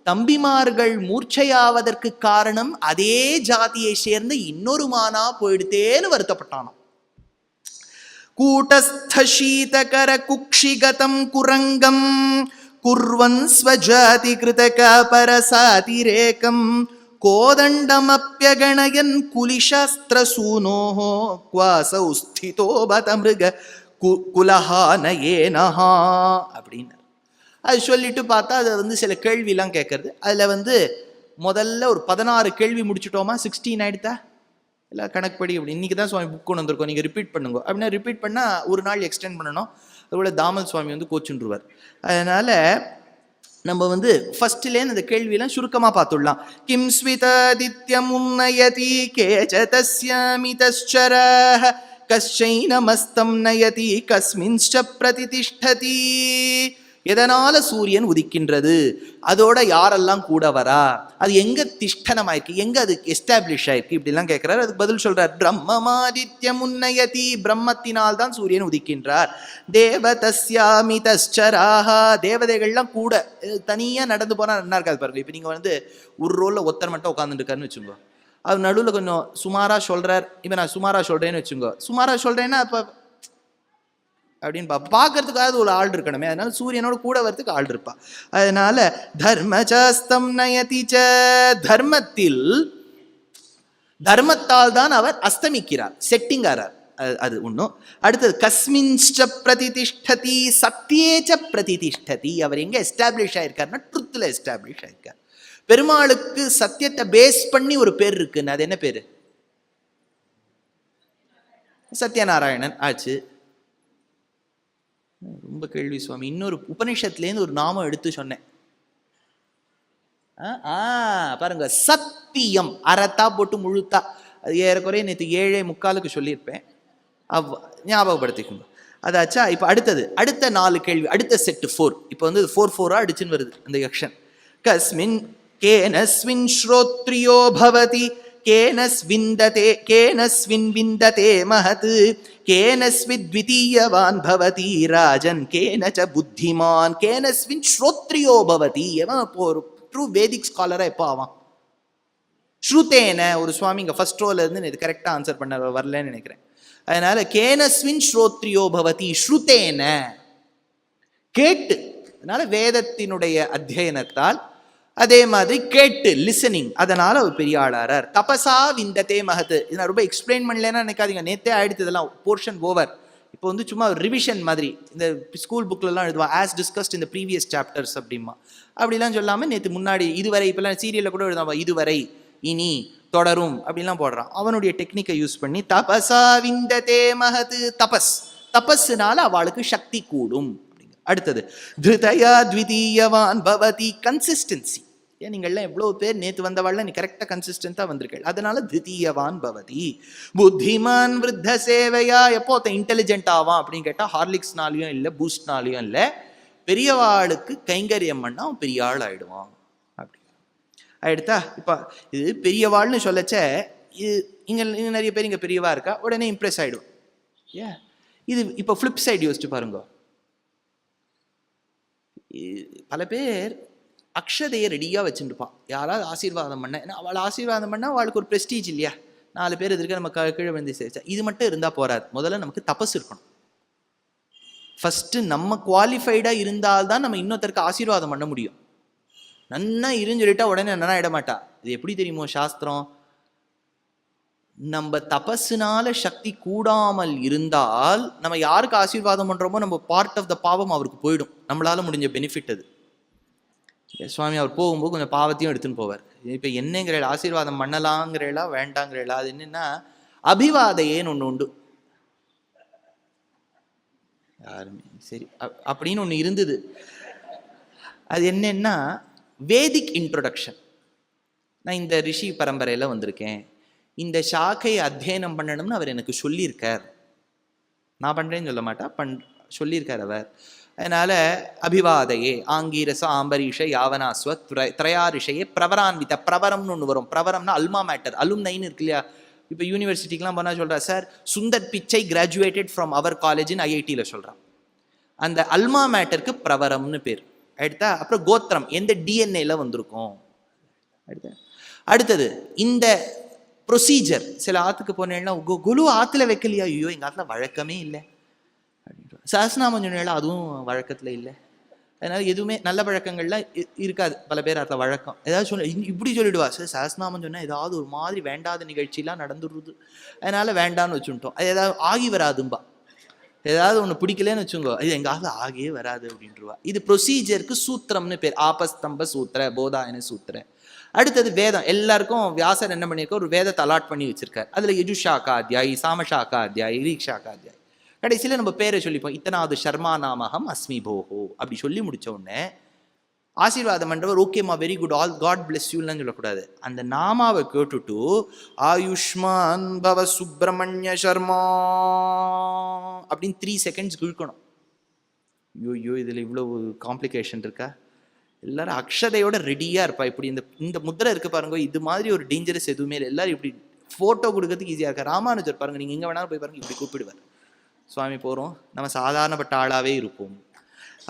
தம்பிமார்கள் மூர்ச்சையாவதற்கு காரணம் அதே ஜாதியை சேர்ந்த இன்னொரு மானா போயிடுத்தேன்னு வருத்தப்பட்டானோ. கூட்டஸ்த சீதகர குக்ஷிகதம் குரங்கம் குர்வன் ஸ்வஜாதி கிருதக பரசாதிரேகம் கோதண்டமப்யகணயன் குலிஷாஸ்திரசூனோஹோ க்வாசௌ ஸ்திதோ பத மிருக குலஹானயேனஹா அப்படின்னு அது சொல்லிட்டு பார்த்தா அது சில கேள்விலாம் கேட்கறது. அதில் முதல்ல ஒரு 16 கேள்வி முடிச்சுட்டோமா, 16 ஆயிடுத்தா இல்லை கணக்குப்படி அப்படி. இன்றைக்கி தான் சுவாமி புக் கொண்டு வந்திருக்கோம், நீங்கள் ரிப்பீட் பண்ணுங்க அப்படின்னா ரிப்பீட் பண்ணால் ஒரு நாள் எக்ஸ்டெண்ட் பண்ணணும். அதுபோல் தாமல் சுவாமி கோச்சுருவார். அதனால் நம்ம ஃபர்ஸ்ட்லேருந்து அந்த கேள்வியெல்லாம் சுருக்கமாக பார்த்துடலாம். கிம் ஸ்விதாதித்யம் உன்னயதி கேச தஸ்யாமிதஸ்சரஹ கஸ்சைனமஸ்தம் நயதி கஸ்மின்ச்ச பிரதிதிஷ்டதி. எதனால சூரியன் உதிக்கின்றது, அதோட யாரெல்லாம் கூட வரா, அது எங்க திஷ்டனமாயிருக்கு, எங்க அது எஸ்டாப்ளிஷ் ஆயிருக்கு, இப்படிலாம் கேட்கிறார். அதுக்கு பதில் சொல்றார், பிரம்மமாதித்யம் உன்னயதி, பிரம்மத்தினால் தான் சூரியன் உதிக்கின்றார். தேவதஸ்யாமிதஸ்சராஹா, தேவதைகள்லாம் கூட தனியா நடந்து போனா நல்லா இருக்காது பாருங்க. இப்ப நீங்க ஒரு ரோல்ல ஒருத்தர் மட்டும் உட்காந்துட்டு இருக்காருன்னு வச்சுக்கோ, அது நடுவில் கொஞ்சம் சுமாரா சொல்றார். இப்ப நான் சுமாரா சொல்றேன்னு வச்சுக்கோ, சுமாரா சொல்றேன்னா அப்ப அப்படின்னு பார்க்கறதுக்காக ஒரு ஆள் இருக்கணுமே, அதனால சூரியனோட கூட வரதுக்கு ஆள் இருப்பா. அதனால தர்மசாஸ்தம் நயதிச்ச, தர்மத்தால் தான் அவர் அஸ்தமிக்கிறார், செட்டிங் ஆறார். அது ஒன்றும். அடுத்தது கஸ்மின்ச்ச பிரதிதிஷ்டதி, சத்தியேச்ச பிரதிதிஷ்டதி, அவர் எங்க எஸ்டாப்ளிஷ் ஆயிருக்காருன்னா ட்ருத்ல எஸ்டாப்ளிஷ் ஆயிருக்கார். பெருமாளுக்கு சத்தியத்தை பேஸ் பண்ணி ஒரு பேர் இருக்குன்னு, அது என்ன பேரு? சத்யநாராயணன் ஆச்சு. ரொம்ப கேள்வி சுவாமி. இன்னொரு உபனிஷத்துலேருந்து ஒரு நாமம் எடுத்து சொன்னேன் பாருங்க, சத்தியம். அறத்தா போட்டு முழுத்தா, அது ஏறக்குறைய நேற்று 7:45 சொல்லியிருப்பேன், ஞாபகப்படுத்திக்கோங்க. அதாச்சா. இப்போ அடுத்த 4 கேள்வி, அடுத்த செட்டு 4. இப்போ 4 அடிச்சுன்னு வருது அந்த யக்ஷன். கஸ்மின் கேனஸ்வின் ஸ்ரோத்ரியோ பவதி கேனஸ்வின் விந்ததே மஹத் கேனஸ்வித்விதீயவான் பவதி ராஜன் கேனச்ச புத்திமான் கேனஸ்வின் ஸ்ரோத்ரியோ பவதி. எவன் இப்போ ஒரு ட்ரூ வேதிக் ஸ்காலரா எப்போ ஆவான்? ஸ்ருதேன. ஒரு சுவாமி இங்கே ஃபர்ஸ்ட் ரோல இருந்து இது கரெக்டாக ஆன்சர் பண்ண வரலன்னு நினைக்கிறேன். அதனால கேனஸ்வின் ஸ்ரோத்ரியோ பவதி, ஸ்ருதேன கேட்டு. அதனால வேதத்தினுடைய அத்தியனத்தால், அதே மாதிரி கேட்டு லிசனிங், அதனால ஒரு பெரிய ஆளாரார். தபசா விந்ததே மகத். இதை நான் ரொம்ப எக்ஸ்பிளைன் பண்ணலன்னா நினைக்காதீங்க, நேத்தே ஆயிடுத்து, இதெல்லாம் போர்ஷன் ஓவர். இப்போ வந்து சும்மா ரிவிஷன் மாதிரி இந்த ஸ்கூல் புக்லலாம் எழுதுவா ஆஸ் டிஸ்கஸ்ட் இந்த ப்ரீவியஸ் சாப்டர்ஸ் அப்படிமா. அப்படிலாம் சொல்லாமல் நேற்று முன்னாடி இதுவரை, இப்போலாம் சீரியலில் கூட எழுதுவா இதுவரை, இனி, தொடரும் அப்படிலாம் போடுறான். அவனுடைய டெக்னிக்கை யூஸ் பண்ணி தபசா விந்ததே மகது, தபஸ், தபஸ்னால அவளுக்கு சக்தி கூடும். அடுத்தது திருதயா த்விதீயவான் பவதி, கன்சிஸ்டன்சி. ஏன் நீங்கள்லாம் எவ்வளோ பேர் நேற்று வந்தவாள்ல நீ கரெக்டாக கன்சிஸ்டன்ட்டாக வந்திருக்கேள், அதனால தித்தீயவான் பவதி. புத்திமான் விருத்த சேவையா, எப்போ ஒருத்தன் இன்டெலிஜென்ட் ஆவான் அப்படின்னு கேட்டால் ஹார்லிக்ஸ்னாலையும் இல்லை பூஸ்ட்னாலையும் இல்லை, பெரியவாளுக்கு கைங்கரியம் பண்ணால் அவன் பெரிய ஆள் ஆகிடுவான். அப்படி ஆகிடுதா? இப்போ இது பெரியவாள்னு சொல்லச்ச இது இங்கே நிறைய பேர் இங்கே பெரியவா இருக்கா, உடனே இம்ப்ரெஸ் ஆகிடும். ஏன் இது இப்போ ஃப்ளிப் சைடு யோசிச்சு பாருங்க. பல பேர் அக்ஷதையை ரெடியாக வச்சுருப்பான், யாராவது ஆசீர்வாதம் பண்ண, ஏன்னா அவள் ஆசீர்வாதம் பண்ணால் அவளுக்கு ஒரு ப்ரெஸ்டீஜ் இல்லையா, 4 பேர் எதிர்க்க நம்ம கீழே வந்து சேர்த்தா. இது மட்டும் இருந்தால் போகாது, முதல்ல நமக்கு தபஸ் இருக்கணும். ஃபஸ்ட்டு நம்ம குவாலிஃபைடாக இருந்தால்தான் நம்ம இன்னொருத்தருக்கு ஆசீர்வாதம் பண்ண முடியும். நன்னா இருன்னு சொல்லிட்டா உடனே என்ன ஆகிட மாட்டா. இது எப்படி தெரியுமோ சாஸ்திரம், நம்ம தபஸுனால சக்தி கூடாமல் இருந்தால் நம்ம யாருக்கு ஆசீர்வாதம் பண்ணுறோமோ நம்ம பார்ட் ஆஃப் த பாவம் அவருக்கு போயிடும். நம்மளால முடிஞ்ச பெனிஃபிட் அது. சுவாமி அவர் போகும்போது கொஞ்சம் பாவத்தையும் எடுத்துன்னு போவார். இப்போ என்னங்கிறேள், ஆசீர்வாதம் பண்ணலாங்கிறேளா வேண்டாங்கிறேளா, அது என்னன்னா அபிவாதையேன்னு ஒன்று உண்டு. யாருமே சரி அப்படின்னு ஒன்று இருந்தது. அது என்னன்னா வேதிக் இன்ட்ரோடக்ஷன். நான் இந்த ரிஷி பரம்பரையில் வந்திருக்கேன், இந்த சாக்கையை அத்தியனம் பண்ணணும்னு அவர் எனக்கு சொல்லியிருக்கார். நான் பண்ணுறேன்னு சொல்ல மாட்டா, சொல்லியிருக்கார் அவர். அதனால அபிவாதையே ஆங்கீரச ஆம்பரீஷ யாவனாஸ்வ திரையாரிஷையே பிரவரான்வித. பிரவரம்னு ஒன்று வரும். பிரவரம்னா அல்மா மேட்டர், அலும்னைன்னு இருக்கு இல்லையா. இப்போ யூனிவர்சிட்டிக்கெலாம் போனால் சொல்கிறா, sir Sundar Pichai graduated from அவர் காலேஜ்னு ஐஐடியில் சொல்கிறான். அந்த அல்மா மேட்டருக்கு பிரவரம்னு பேர். அடுத்தா அப்புறம் கோத்திரம், எந்த டிஎன்ஏல வந்திருக்கும். அடுத்தது இந்த ப்ரொசீஜர். சில ஆற்றுக்கு போனேன்னா குழு ஆற்றுல வைக்கலையா, ஐயோ எங்கள் ஆற்றுல வழக்கமே இல்லை. சஹஸ்ரநாமம் சொன்னா அதுவும் வழக்கத்தில் இல்லை. அதனால எதுவுமே நல்ல பழக்கங்கள்லாம் இருக்காது. பல பேர் அதில் வழக்கம் ஏதாவது சொல்ல இப்படி சொல்லிடுவா, சார் சஹஸ்ரநாமம் சொன்னால் ஏதாவது ஒரு மாதிரி வேண்டாத நிகழ்ச்சியெலாம் நடந்துடுறது, அதனால வேண்டான்னு வச்சுட்டோம். அது ஏதாவது ஆகி வராதும்பா. ஏதாவது ஒன்று பிடிக்கலன்னு வச்சுங்கோ, இது எங்காவது ஆகியே வராது அப்படின்றவா. இது ப்ரொசீஜருக்கு சூத்திரம்னு பேர். ஆபஸ்தம்ப சூத்திர, போதாயன சூத்திர. அடுத்தது வேதம். எல்லாருக்கும் வியாசர் என்ன பண்ணியிருக்க, ஒரு வேதத்தை அலாட் பண்ணி வச்சிருக்காரு. அதில் யஜுஷாக்கா அத்தியாயி, சாமஷாக்கா அத்தியாயி, ரீக்ஷாக்கா அத்தியாயி. கடைசியில் நம்ம பேரை சொல்லிப்போம், இத்தனாவது ஷர்மா நாமகம் அஸ்மி போஹோ அப்படி சொல்லி முடித்த உடனே ஆசீர்வாதம் பண்ணுறவர் ஓகேம்மா very good all God bless யூலாம் சொல்லக்கூடாது. அந்த நாமாவை கேட்டுட்டு ஆயுஷ்மான் பவ சுப்பிரமணிய சர்மா அப்படின்னு 3 செகண்ட்ஸ் இழுக்கணும். ஐயோ இதில் இவ்வளோ காம்ப்ளிகேஷன் இருக்கா. எல்லாரும் அக்ஷதையோட ரெடியாக இருப்பா. இப்படி இந்த முத்திரை இருக்கு பாருங்க, இது மாதிரி ஒரு டேஞ்சரஸ் எதுவுமே இல்லை. எல்லாரும் இப்படி ஃபோட்டோ கொடுக்கறதுக்கு ஈஸியாக இருக்கா. ராமானுஜர் பாருங்க, நீங்கள் எங்கே வேணாலும் போய் பாருங்க, இப்படி கூப்பிடுவார், சுவாமி போகிறோம், நம்ம சாதாரணப்பட்ட ஆளாகவே இருப்போம்.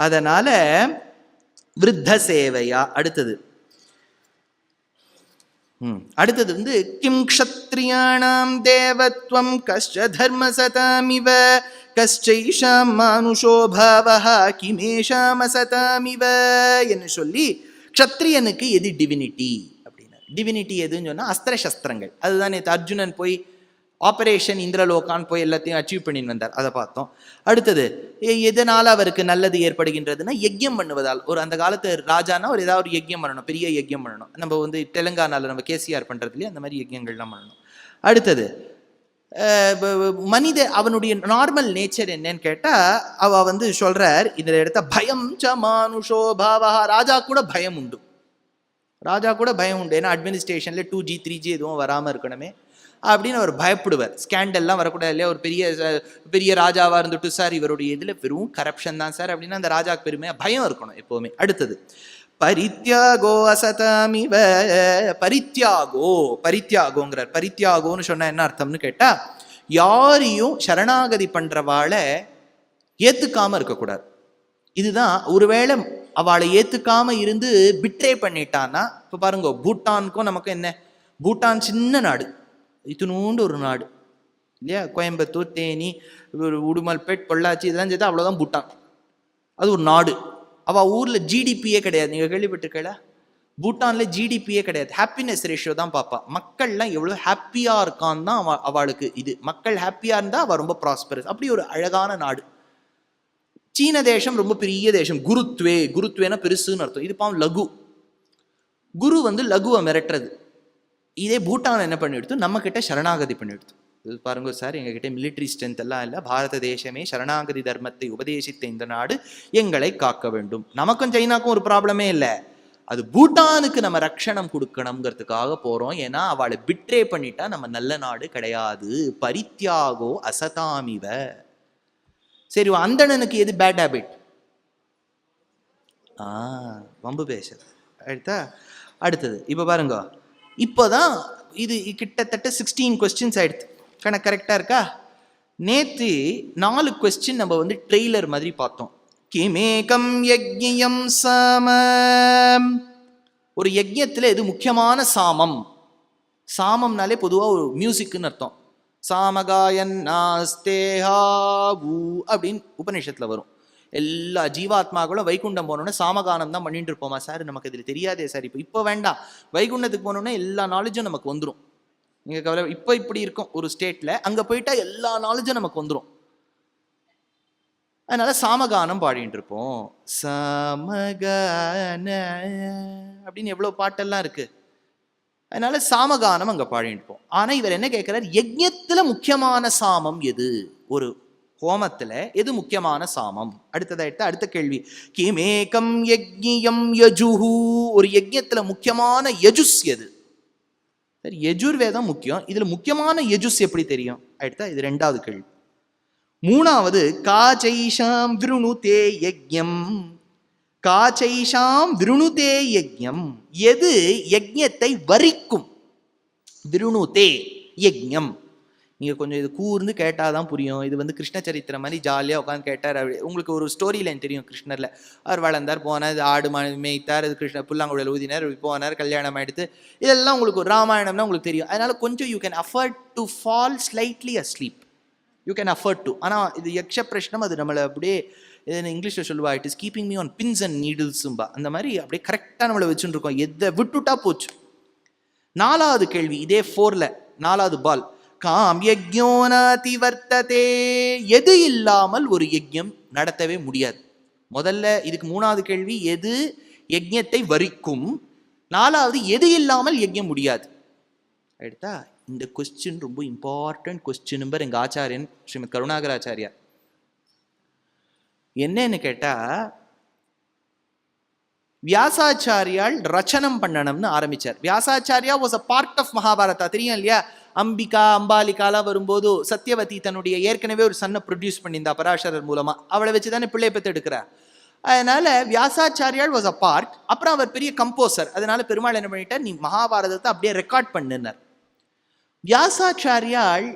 அதனால விருத்த சேவையா. அடுத்தது வந்து கிம் க்ஷத்ரியாணாம் தேவத்வம் கஷ்ட தர்ம சதாமிவ கஷ்டைஷாம் மானுஷோ பாவஹ கிமேஷாம் அசதாமிவ என்று சொல்லி க்ஷத்ரியனுக்கு எது டிவினிட்டி அப்படின்னா, டிவினிட்டி எதுன்னு சொன்னால் அஸ்திர சஸ்திரங்கள். அதுதான் நேற்று அர்ஜுனன் போய் ஆபரேஷன் இந்திரலோகான் போய் எல்லாத்தையும் அச்சீவ் பண்ணின்னு வந்தார், அதை பார்த்தோம். அடுத்தது எதனால் அவருக்கு நல்லது ஏற்படுகின்றதுன்னா யஜ்யம் பண்ணுவதால். ஒரு அந்த காலத்து ராஜானா ஒரு ஏதாவது ஒரு யஜ்யம் பண்ணணும், பெரிய யஜ்யம் பண்ணணும். நம்ம வந்து தெலுங்கானாவில் நம்ம கேசிஆர் பண்ணுறதுலேயே அந்த மாதிரி யஜ்யங்கள்லாம் பண்ணணும். அடுத்தது மனித அவனுடைய நார்மல் நேச்சர் என்னன்னு கேட்டால் அவ வந்து சொல்கிறார் இதில் எடுத்த பயம் ச மானுஷோ பாவா. ராஜா கூட பயம் உண்டு, ஏன்னா அட்மினிஸ்ட்ரேஷனில் 2G 3G எதுவும் வராமல் இருக்கணுமே அப்படின்னு அவர் பயப்படுவார். ஸ்கேண்டல்லாம் வரக்கூடாது இல்லையா. ஒரு பெரிய ராஜாவாக இருந்துட்டு சார் இவருடைய இதில் வெறும் கரப்ஷன் தான் சார் அப்படின்னா அந்த ராஜாவுக்கு பெருமையாக பயம் இருக்கணும் எப்போவுமே. அடுத்தது பரித்யாகோ அசதாமிவ. பரித்யாகோங்கிறார். பரித்யாகோன்னு சொன்னால் என்ன அர்த்தம்னு கேட்டால் யாரையும் சரணாகதி பண்ணுறவாளை ஏற்றுக்காமல் இருக்கக்கூடாது. இதுதான். ஒருவேளை அவளை ஏற்றுக்காமல் இருந்து பிட்ரே பண்ணிட்டான்னா, இப்போ பாருங்க பூட்டானுக்கும் நமக்கும் என்ன, பூட்டான் சின்ன நாடு, இத்தினூண்டு ஒரு நாடு இல்லையா. கோயம்புத்தூர், தேனி, உடுமல்பேட், பொள்ளாச்சி இதெல்லாம் சேர்த்து அவ்வளோதான் பூட்டான். அது ஒரு நாடு. அவள் ஊரில் ஜிடிபியே கிடையாது. நீங்கள் கேள்விப்பட்டிருக்கல, பூட்டான்ல ஜிடிபியே கிடையாது, ஹாப்பினஸ் ரேஷியோ தான் பார்ப்பா. மக்கள்லாம் எவ்வளோ ஹாப்பியாக இருக்கான்னு தான் அவளுக்கு இது. மக்கள் ஹாப்பியாக இருந்தால் அவள் ரொம்ப ப்ராஸ்பரஸ். அப்படி ஒரு அழகான நாடு. சீன தேசம் ரொம்ப பெரிய தேசம். குருத்வேனா பெருசுன்னு அர்த்தம். இது பாவம் லகு. குரு லகுவை மிரட்டுறது. இதே பூட்டான் என்ன பண்ணிடுத்து, நம்ம கிட்ட சரணாகதி பண்ணிடுத்து. இது பாருங்க சார், எங்ககிட்ட மிலிட்ரி ஸ்ட்ரென்த் எல்லாம் இல்லை, பாரத தேசமே சரணாகதி தர்மத்தை உபதேசித்த இந்த நாடு, எங்களை காக்க வேண்டும். நமக்கும் சைனாக்கும் ஒரு ப்ராப்ளமே இல்லை. அது பூட்டானுக்கு நம்ம ரட்சணம் கொடுக்கணுங்கிறதுக்காக போறோம். ஏன்னா அவளை பிட்ரே பண்ணிட்டா நம்ம நல்ல நாடு கிடையாது. பரித்யாகோ அசதாமிவ. சரி, அந்தணனுக்கு எது பேட் ஹேபிட்? வம்பு பேசுறது. அடுத்தது இப்ப பாருங்க, இப்போதான் இது கிட்டத்தட்ட 16 கொஸ்டின்ஸ் ஆயிடுது. கரெக்டா இருக்கா? நேத்து 4 கொஸ்டின் நம்ம ட்ரெய்லர் மாதிரி பார்த்தோம். கிமேகம் யஜ்ஞம் சாமம். ஒரு யஜ்ஞத்துல எது முக்கியமான சாமம்? சாமம்னாலே பொதுவா ஒரு மியூசிக்னு அர்த்தம். சாமகாயன் அப்படின்னு உபநிஷத்துல வரும். எல்லா ஜீவாத்மாக்களும் வைகுண்டம் போனோன்னா சாமகானம் தான் பண்ணிட்டு இருப்போமா சார்? நமக்கு இதில் தெரியாதே சார். இப்போ வேண்டாம், வைகுண்டத்துக்கு போனோன்னா எல்லா நாலேஜும் நமக்கு வந்துடும். நீங்கள் கவலை, இப்போ இப்படி இருக்கும் ஒரு ஸ்டேட்ல, அங்கே போயிட்டா எல்லா நாலேஜும் நமக்கு வந்துடும். அதனால சாமகானம் பாடிட்டு இருப்போம். சாமகான அப்படின்னு எவ்வளோ பாட்டெல்லாம் இருக்கு. அதனால சாமகானம் அங்கே பாடிட்டு இருப்போம். ஆனால் இவர் என்ன கேட்கிறார், யஜ்ஞத்துல முக்கியமான சாமம் எது? ஒரு ஹோமத்துல எது முக்கியமான சாமம்? அடுத்த கேள்வி, கிமேகம் யஜ்ஞம் யஜுஹு. ஒரு யஜ்ஞத்துல முக்கியமான யஜுஸ் எது? சரி, யஜுர்வேதம் முக்கியம். இதுல முக்கியமான யஜுஸ் எப்படி தெரியும்? இது 2வது கேள்வி. 3வது, காச்சைஷாம் விருணுதே யஜ்ஞம். காச்சைஷாம் விருணுதே யஜ்ஞம். எது யஜ்ஞத்தை வரிக்கும்? விருணுதே யஜ்ஞம். நீங்க கொஞ்சம் இது கூர்ந்து கேட்டாதான் புரியும். இது கிருஷ்ண சரித்திரம் மாதிரி ஜாலியா உட்காந்து கேட்டார். உங்களுக்கு ஒரு ஸ்டோரி லைன் தெரியும் கிருஷ்ணர்ல. அவர் வளர்ந்தார், போனார், ஆடு மேய்த்தார், இது கிருஷ்ண புல்லாங்குழல் ஊதினார், போனார், கல்யாணம் எடுத்து, இதெல்லாம் உங்களுக்கு ஒரு ராமாயணம்னா உங்களுக்கு தெரியும். அதனால கொஞ்சம் you can afford to fall slightly asleep. You can afford to. ஆனால் இது யக்ஷ பிரஷ்னம், அது நம்மளை அப்படியே இங்கிலீஷில் சொல்லுவா, it is keeping me on pins and நீடில்ஸும்பா. அந்த மாதிரி அப்படியே கரெக்டாக நம்மளை வச்சுட்டு இருக்கோம். எதை விட்டுட்டா போச்சு. 4வது கேள்வி, இதே 4ல 4வது பால். காம் யஜ்ஞோனாதி வர்த்ததே. எது இல்லாமல் ஒரு யஜ்ஞம் நடத்தவே முடியாது. முதல்ல இதுக்கு 3வது கேள்வி, எது யஜ்ஞத்தை வரிக்கும். 4வது, எது இல்லாமல் யஜ்ஞம் முடியாது. எடுத்தா இந்த கொஸ்டின் ரொம்ப இம்பார்ட்டன்ட் கொஸ்டின். எங்க ஆச்சாரியன் ஸ்ரீமத் கருணாகராச்சாரியா என்னன்னு கேட்டா, வியாசாச்சாரியால் ரச்சனம் பண்ணணும்னு ஆரம்பிச்சார். Vyasacharya was a part of Mahabharata. தெரியும் இல்லையா? அம்பிகா அம்பாலிகாலாம் வரும்போது சத்யவதி தன்னுடைய ஏற்கனவே ஒரு சன்னை ப்ரொடியூஸ் பண்ணியிருந்தா பராசரர் மூலமா. அவளை வச்சு தானே பிள்ளை பெற்று எடுக்கிறார். அதனால வியாசாச்சாரியால் வாஸ் அ பார்ட். அப்புறம் அவர் பெரிய கம்போசர். அதனால பெருமாள் என்ன பண்ணிட்டார், நீ மகாபாரதத்தை அப்படியே ரெக்கார்ட் பண்ணுனார். வியாசாச்சாரியால்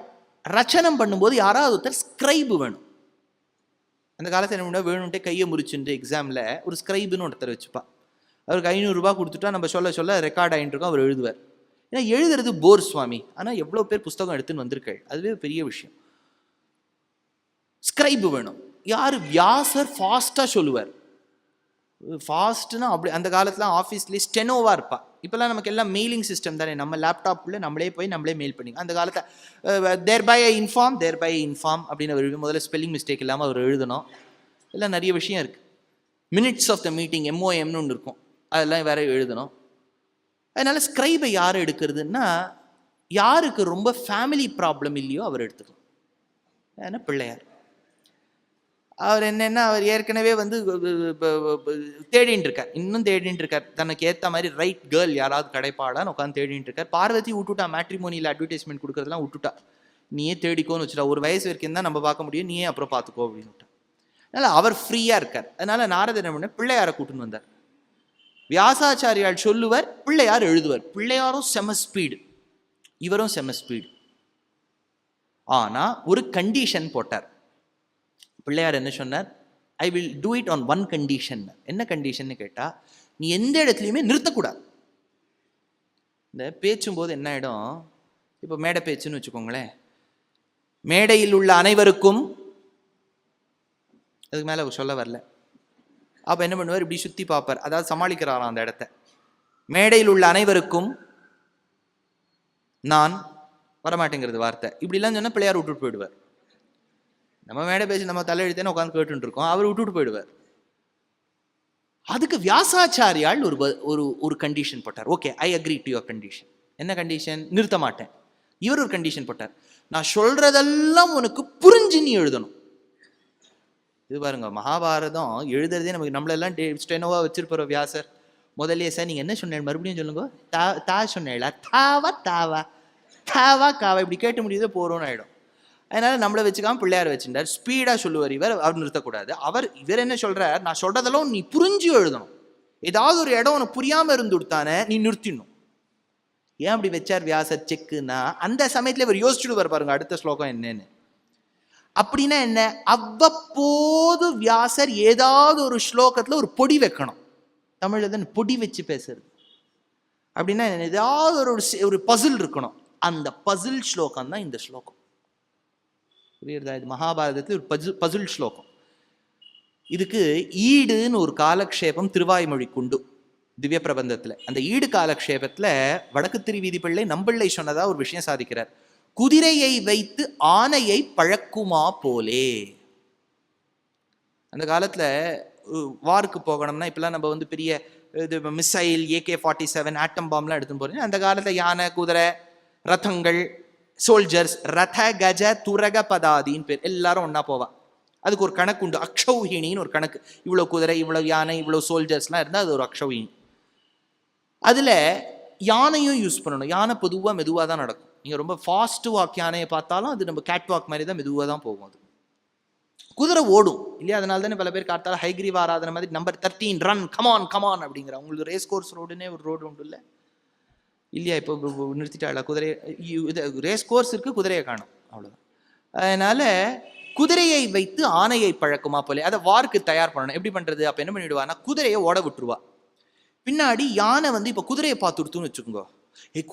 ரச்சனம் பண்ணும்போது யாராவது ஒருத்தர் ஸ்கிரைபு வேணும். அந்த காலத்தில் என்ன பண்ணா, வேணும்ட்டே கையை முறிச்சுட்டு எக்ஸாமில் ஒரு ஸ்கிரைபுன்னு ஒருத்தர் வச்சுப்பா. அவருக்கு 500 ரூபாய் கொடுத்துட்டா நம்ம சொல்ல சொல்ல ரெக்கார்ட் ஆகிட்டு இருக்கோம், அவர் எழுதுவார். ஏன்னா எழுதுறது போர் சுவாமி. ஆனால் எவ்வளோ பேர் புஸ்தகம் எடுத்துன்னு வந்திருக்காள், அதுவே பெரிய விஷயம். ஸ்கிரைபு வேணும். யார்? வியாசர் ஃபாஸ்ட்டாக சொல்லுவார். ஃபாஸ்ட்னா அப்படி அந்த காலத்தில் ஆஃபீஸ்லேயே ஸ்டெனோவாக இருப்பா. இப்போல்லாம் நமக்கு எல்லாம் மெயிலிங் சிஸ்டம் தானே, நம்ம லேப்டாப்பில் நம்மளே போய் நம்மளே மெயில் பண்ணி. அந்த காலத்தில் தேர் பை இன்ஃபார்ம் அப்படின்னு அவர் முதல்ல ஸ்பெல்லிங் மிஸ்டேக் இல்லாமல் அவர் எழுதணும். எல்லாம் நிறைய விஷயம் இருக்குது. மினிட்ஸ் ஆஃப் த மீட்டிங் MOMனு ஒன்று இருக்கும், அதெல்லாம் வேற எழுதணும். அதனால ஸ்கிரைபை யார் எடுக்கிறதுன்னா, யாருக்கு ரொம்ப ஃபேமிலி ப்ராப்ளம் இல்லையோ அவர் எடுத்துக்கலாம். ஏன்னா பிள்ளையார். அவர் என்னன்னா, அவர் ஏற்கனவே தேடின்னு இருக்கார், இன்னும் தேடின்னு இருக்கார். தனக்கு ஏற்ற மாதிரி ரைட் கேர்ள் யாராவது கிடைப்பாடான்னு உட்காந்து தேடிட்டு இருக்கார். பார்வதி விட்டுட்டா, மேட்ரிமோனியில் அட்வர்டைஸ்மெண்ட் கொடுக்குறதுலாம் விட்டுட்டா. நீயே தேடிக்கோன்னு வச்சுட்டா. ஒரு வயசு வரைக்கும் தான் நம்ம பார்க்க முடியும், நீயே அப்புறம் பார்த்துக்கோ அப்படின்னு விட்டா. அதனால அவர் ஃப்ரீயாக இருக்கார். அதனால நாரதர் என்ன பண்ண, பிள்ளையாரை கூட்டுன்னு வந்தார். வியாசாச்சாரியால் சொல்லுவார், பிள்ளையார் எழுதுவார். பிள்ளையாரும் செம ஸ்பீடு, இவரும் செம ஸ்பீடு. ஆனா ஒரு கண்டிஷன் போட்டார். பிள்ளையார் என்ன சொன்னார், I will do it on one condition. என்ன கண்டிஷன் கேட்டா, நீ எந்த இடத்துலையுமே நிறுத்தக்கூடாது. இந்த பேச்சும்போது என்ன ஆயிடும், இப்போ மேடை பேச்சுன்னு வச்சுக்கோங்களேன், மேடையில் உள்ள அனைவருக்கும், அதுக்கு மேலே சொல்ல வரல. அப்போ என்ன பண்ணுவார், இப்படி சுற்றி பார்ப்பார். அதாவது சமாளிக்கிறாராம் அந்த இடத்த. மேடையில் உள்ள அனைவருக்கும் நான் வரமாட்டேங்கிறது வார்த்தை. இப்படிலாம் சொன்னா பிள்ளையார் விட்டுட்டு போயிடுவார். நம்ம மேடை பேசி நம்ம தலையெழுத்தேன்னு உட்காந்து கேட்டு இருக்கோம், அவர் விட்டுட்டு போயிடுவார். அதுக்கு வியாசாச்சாரியால் ஒரு கண்டிஷன் போட்டார். Okay, I agree to your condition. என்ன கண்டிஷன்? நிறுத்த மாட்டேன். இவர் ஒரு கண்டிஷன் போட்டார், நான் சொல்றதெல்லாம் உனக்கு புரிஞ்சு நீ எழுதணும். இது பாருங்க, மகாபாரதம் எழுதுறதே நமக்கு நம்மளெல்லாம் ஸ்டெனோவா வச்சிருப்பார் வியாசர். முதல்ல சார் நீங்க என்ன சொன்னேன் மறுபடியும் சொல்லுங்க. தா சொன்னேன், தாவா தாவா தாவா காவா இப்படி கேட்டு முடியுதோ போறோம்னு ஆயிடும். அதனால நம்மளை வச்சுக்காம பிள்ளையார் வச்சுட்டார். ஸ்பீடா சொல்லுவார் இவர், அவர் நிறுத்தக்கூடாது. இவர் என்ன சொல்றார், நான் சொல்றதெல்லாம் நீ புரிஞ்சு எழுதணும். ஏதாவது ஒரு இடம் உனக்கு புரியாம இருந்து கொடுத்தானே நீ நிறுத்திடணும். ஏன் அப்படி வச்சார் வியாசர் செக்குன்னா, அந்த சமயத்துல இவர் யோசிச்சுடுவார் பாருங்க அடுத்த ஸ்லோகம் என்னன்னு. அப்படின்னா என்ன, அவ்வப்போது வியாசர் ஏதாவது ஒரு ஸ்லோகத்துல ஒரு பொடி வைக்கணும். தமிழ்ல தான் பொடி வச்சு பேசுறது அப்படின்னா ஏதாவது ஒரு பசில் இருக்கணும். அந்த பசில் ஸ்லோகம் தான் இந்த ஸ்லோகம். புரியுறதா? இது மகாபாரதத்தில் ஒரு பசில் ஸ்லோகம். இதுக்கு ஈடுன்னு ஒரு காலக்ஷேபம் திருவாய்மொழி குண்டு திவ்ய பிரபந்தத்துல. அந்த ஈடு காலக்ஷேபத்துல வடக்கு திருவீதி பிள்ளை நம்பிள்ளை சொன்னதா ஒரு விஷயம் சாதிக்கிறார். குதிரையை வைத்து ஆனையை பழக்குமா போலே. அந்த காலத்துல வாருக்கு போகணும்னா இப்பெல்லாம் நம்ம வந்து பெரிய இது மிசைல் AK-47 ஆட்டம் பாம்லாம் எடுத்துன்னு போறீங்க. அந்த காலத்துல யானை, குதிரை, ரதங்கள், சோல்ஜர்ஸ், ரத கஜ துரக பதாதின்னு பேர், எல்லாரும் ஒன்னா போவா. அதுக்கு ஒரு கணக்கு உண்டு, அக்ஷௌஹிணின்னு ஒரு கணக்கு. இவ்வளவு குதிரை, இவ்வளவு யானை, இவ்வளவு சோல்ஜர்ஸ்லாம் இருந்தால் அது ஒரு அக்ஷௌஹிணி. அதுல யானையும் யூஸ் பண்ணணும். யானை பொதுவாக மெதுவாக தான் நடக்கும். நீங்க ரொம்ப ஃபாஸ்ட் வாக் யானையை பார்த்தாலும் அது நம்ம கேட் வாக் மாதிரி தான் மெதுவாக தான் போகும். அது குதிரை ஓடும் இல்லையா? அதனால தானே பல பேர் காட்டால ஹைகிரீவ் ஆராதனை மாதிரி நம்பர் 13 ரன் கமான் கமான் அப்படிங்கிற. உங்களுக்கு ரேஸ் கோர்ஸ் ரோடுன்னே ஒரு ரோடு உண்டு இல்லை இல்லையா? இப்போ நிறுத்திட்டாளா குதிரை? இது ரேஸ் கோர்ஸ் இருக்கு, குதிரையை காணும், அவ்வளோதான். அதனால குதிரையை வைத்து ஆணையை பழக்குமா போல. அதை வார்க்கு தயார் பண்ணணும். எப்படி பண்றது? அப்போ என்ன பண்ணிடுவான்னா குதிரையை ஓட விட்டுருவா. பின்னாடி யானை வந்து இப்போ குதிரையை பார்த்துடுத்துன்னு வச்சுக்கோங்க,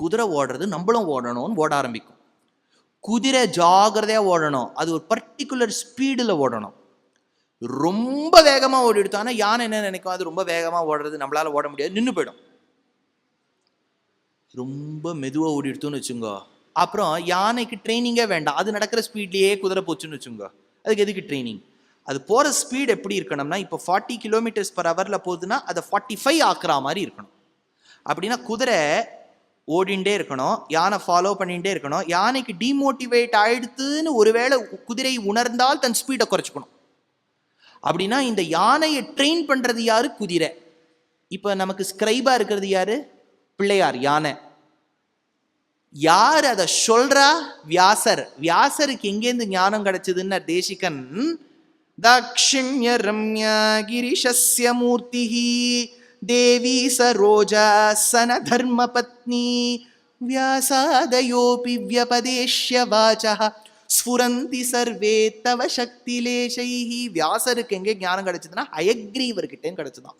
குதிரை ஓடுறது நம்மளும் ஓடணும்னு ஓட ஆரம்பிக்கும். குதிரை ஜாகிரதையா ஓடணும், அது ஒரு பர்டிகுலர் ஸ்பீடில் ஓடணும். ரொம்ப வேகமாக ஓடி எடுத்தானா யானை என்ன நினைக்கும், அது ரொம்ப வேகமாக ஓடுறது நம்மளால ஓட முடியாது, நின்று போயிடும். ரொம்ப மெதுவாக ஓடி எடுத்தோன்னு வச்சுங்க, அப்புறம் யானைக்கு ட்ரைனிங்கே வேண்டாம், அது நடக்கிற ஸ்பீட்லேயே குதிரை போச்சுன்னு வச்சுங்க. அதுக்கு எதுக்கு ட்ரைனிங்? அது போகிற ஸ்பீட் எப்படி இருக்கணும்னா, இப்போ 40 km/h போகுதுன்னா அதை 45 ஆக்குற மாதிரி இருக்கணும். அப்படின்னா குதிரை ஓடிண்டே இருக்கணும், யானை ஃபாலோ பண்ணிகிட்டே இருக்கணும். யானைக்கு டிமோட்டிவேட் ஆயிடுத்துன்னு ஒருவேளை குதிரை உணர்ந்தால் தன் ஸ்பீடை குறைச்சிக்கணும். அப்படின்னா இந்த யானையை ட்ரெயின் பண்ணுறது யாரு? குதிரை. இப்போ நமக்கு ஸ்கிரைபா இருக்கிறது யாரு? பிள்ளையார், யானை. யார் அதை சொல்றா? வியாசர். வியாசருக்கு எங்கேருந்து ஞானம் கிடைச்சதுன்னு தேசிகன், தாக்ஷிண்ய ரம்யா கிரிஷஸ்ய மூர்த்திஹி தேவி சரோஜா சன தர்ம பத்னி வியாசாதயோபி வியபதேஷ்ய வாசஹ ஸ்ஃபுரந்தி சர்வே தவ சக்திலேஷைஹி. வியாசருக்கு எங்கே ஞானம் கிடைச்சதுன்னா ஹயக்ரீவர்கிட்டேன்னு கிடைச்சதான்.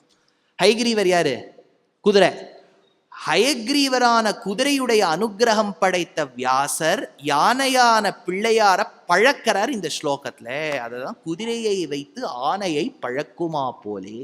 ஹயக்ரீவர் யாரு? குதிரை. ஹயக்ரீவரான குதிரையுடைய அனுகிரகம் படைத்த வியாசர் யானையான பிள்ளையார பழக்கிறார் இந்த ஸ்லோகத்துல. அதுதான் குதிரையை வைத்து ஆனையை பழக்குமா போலே.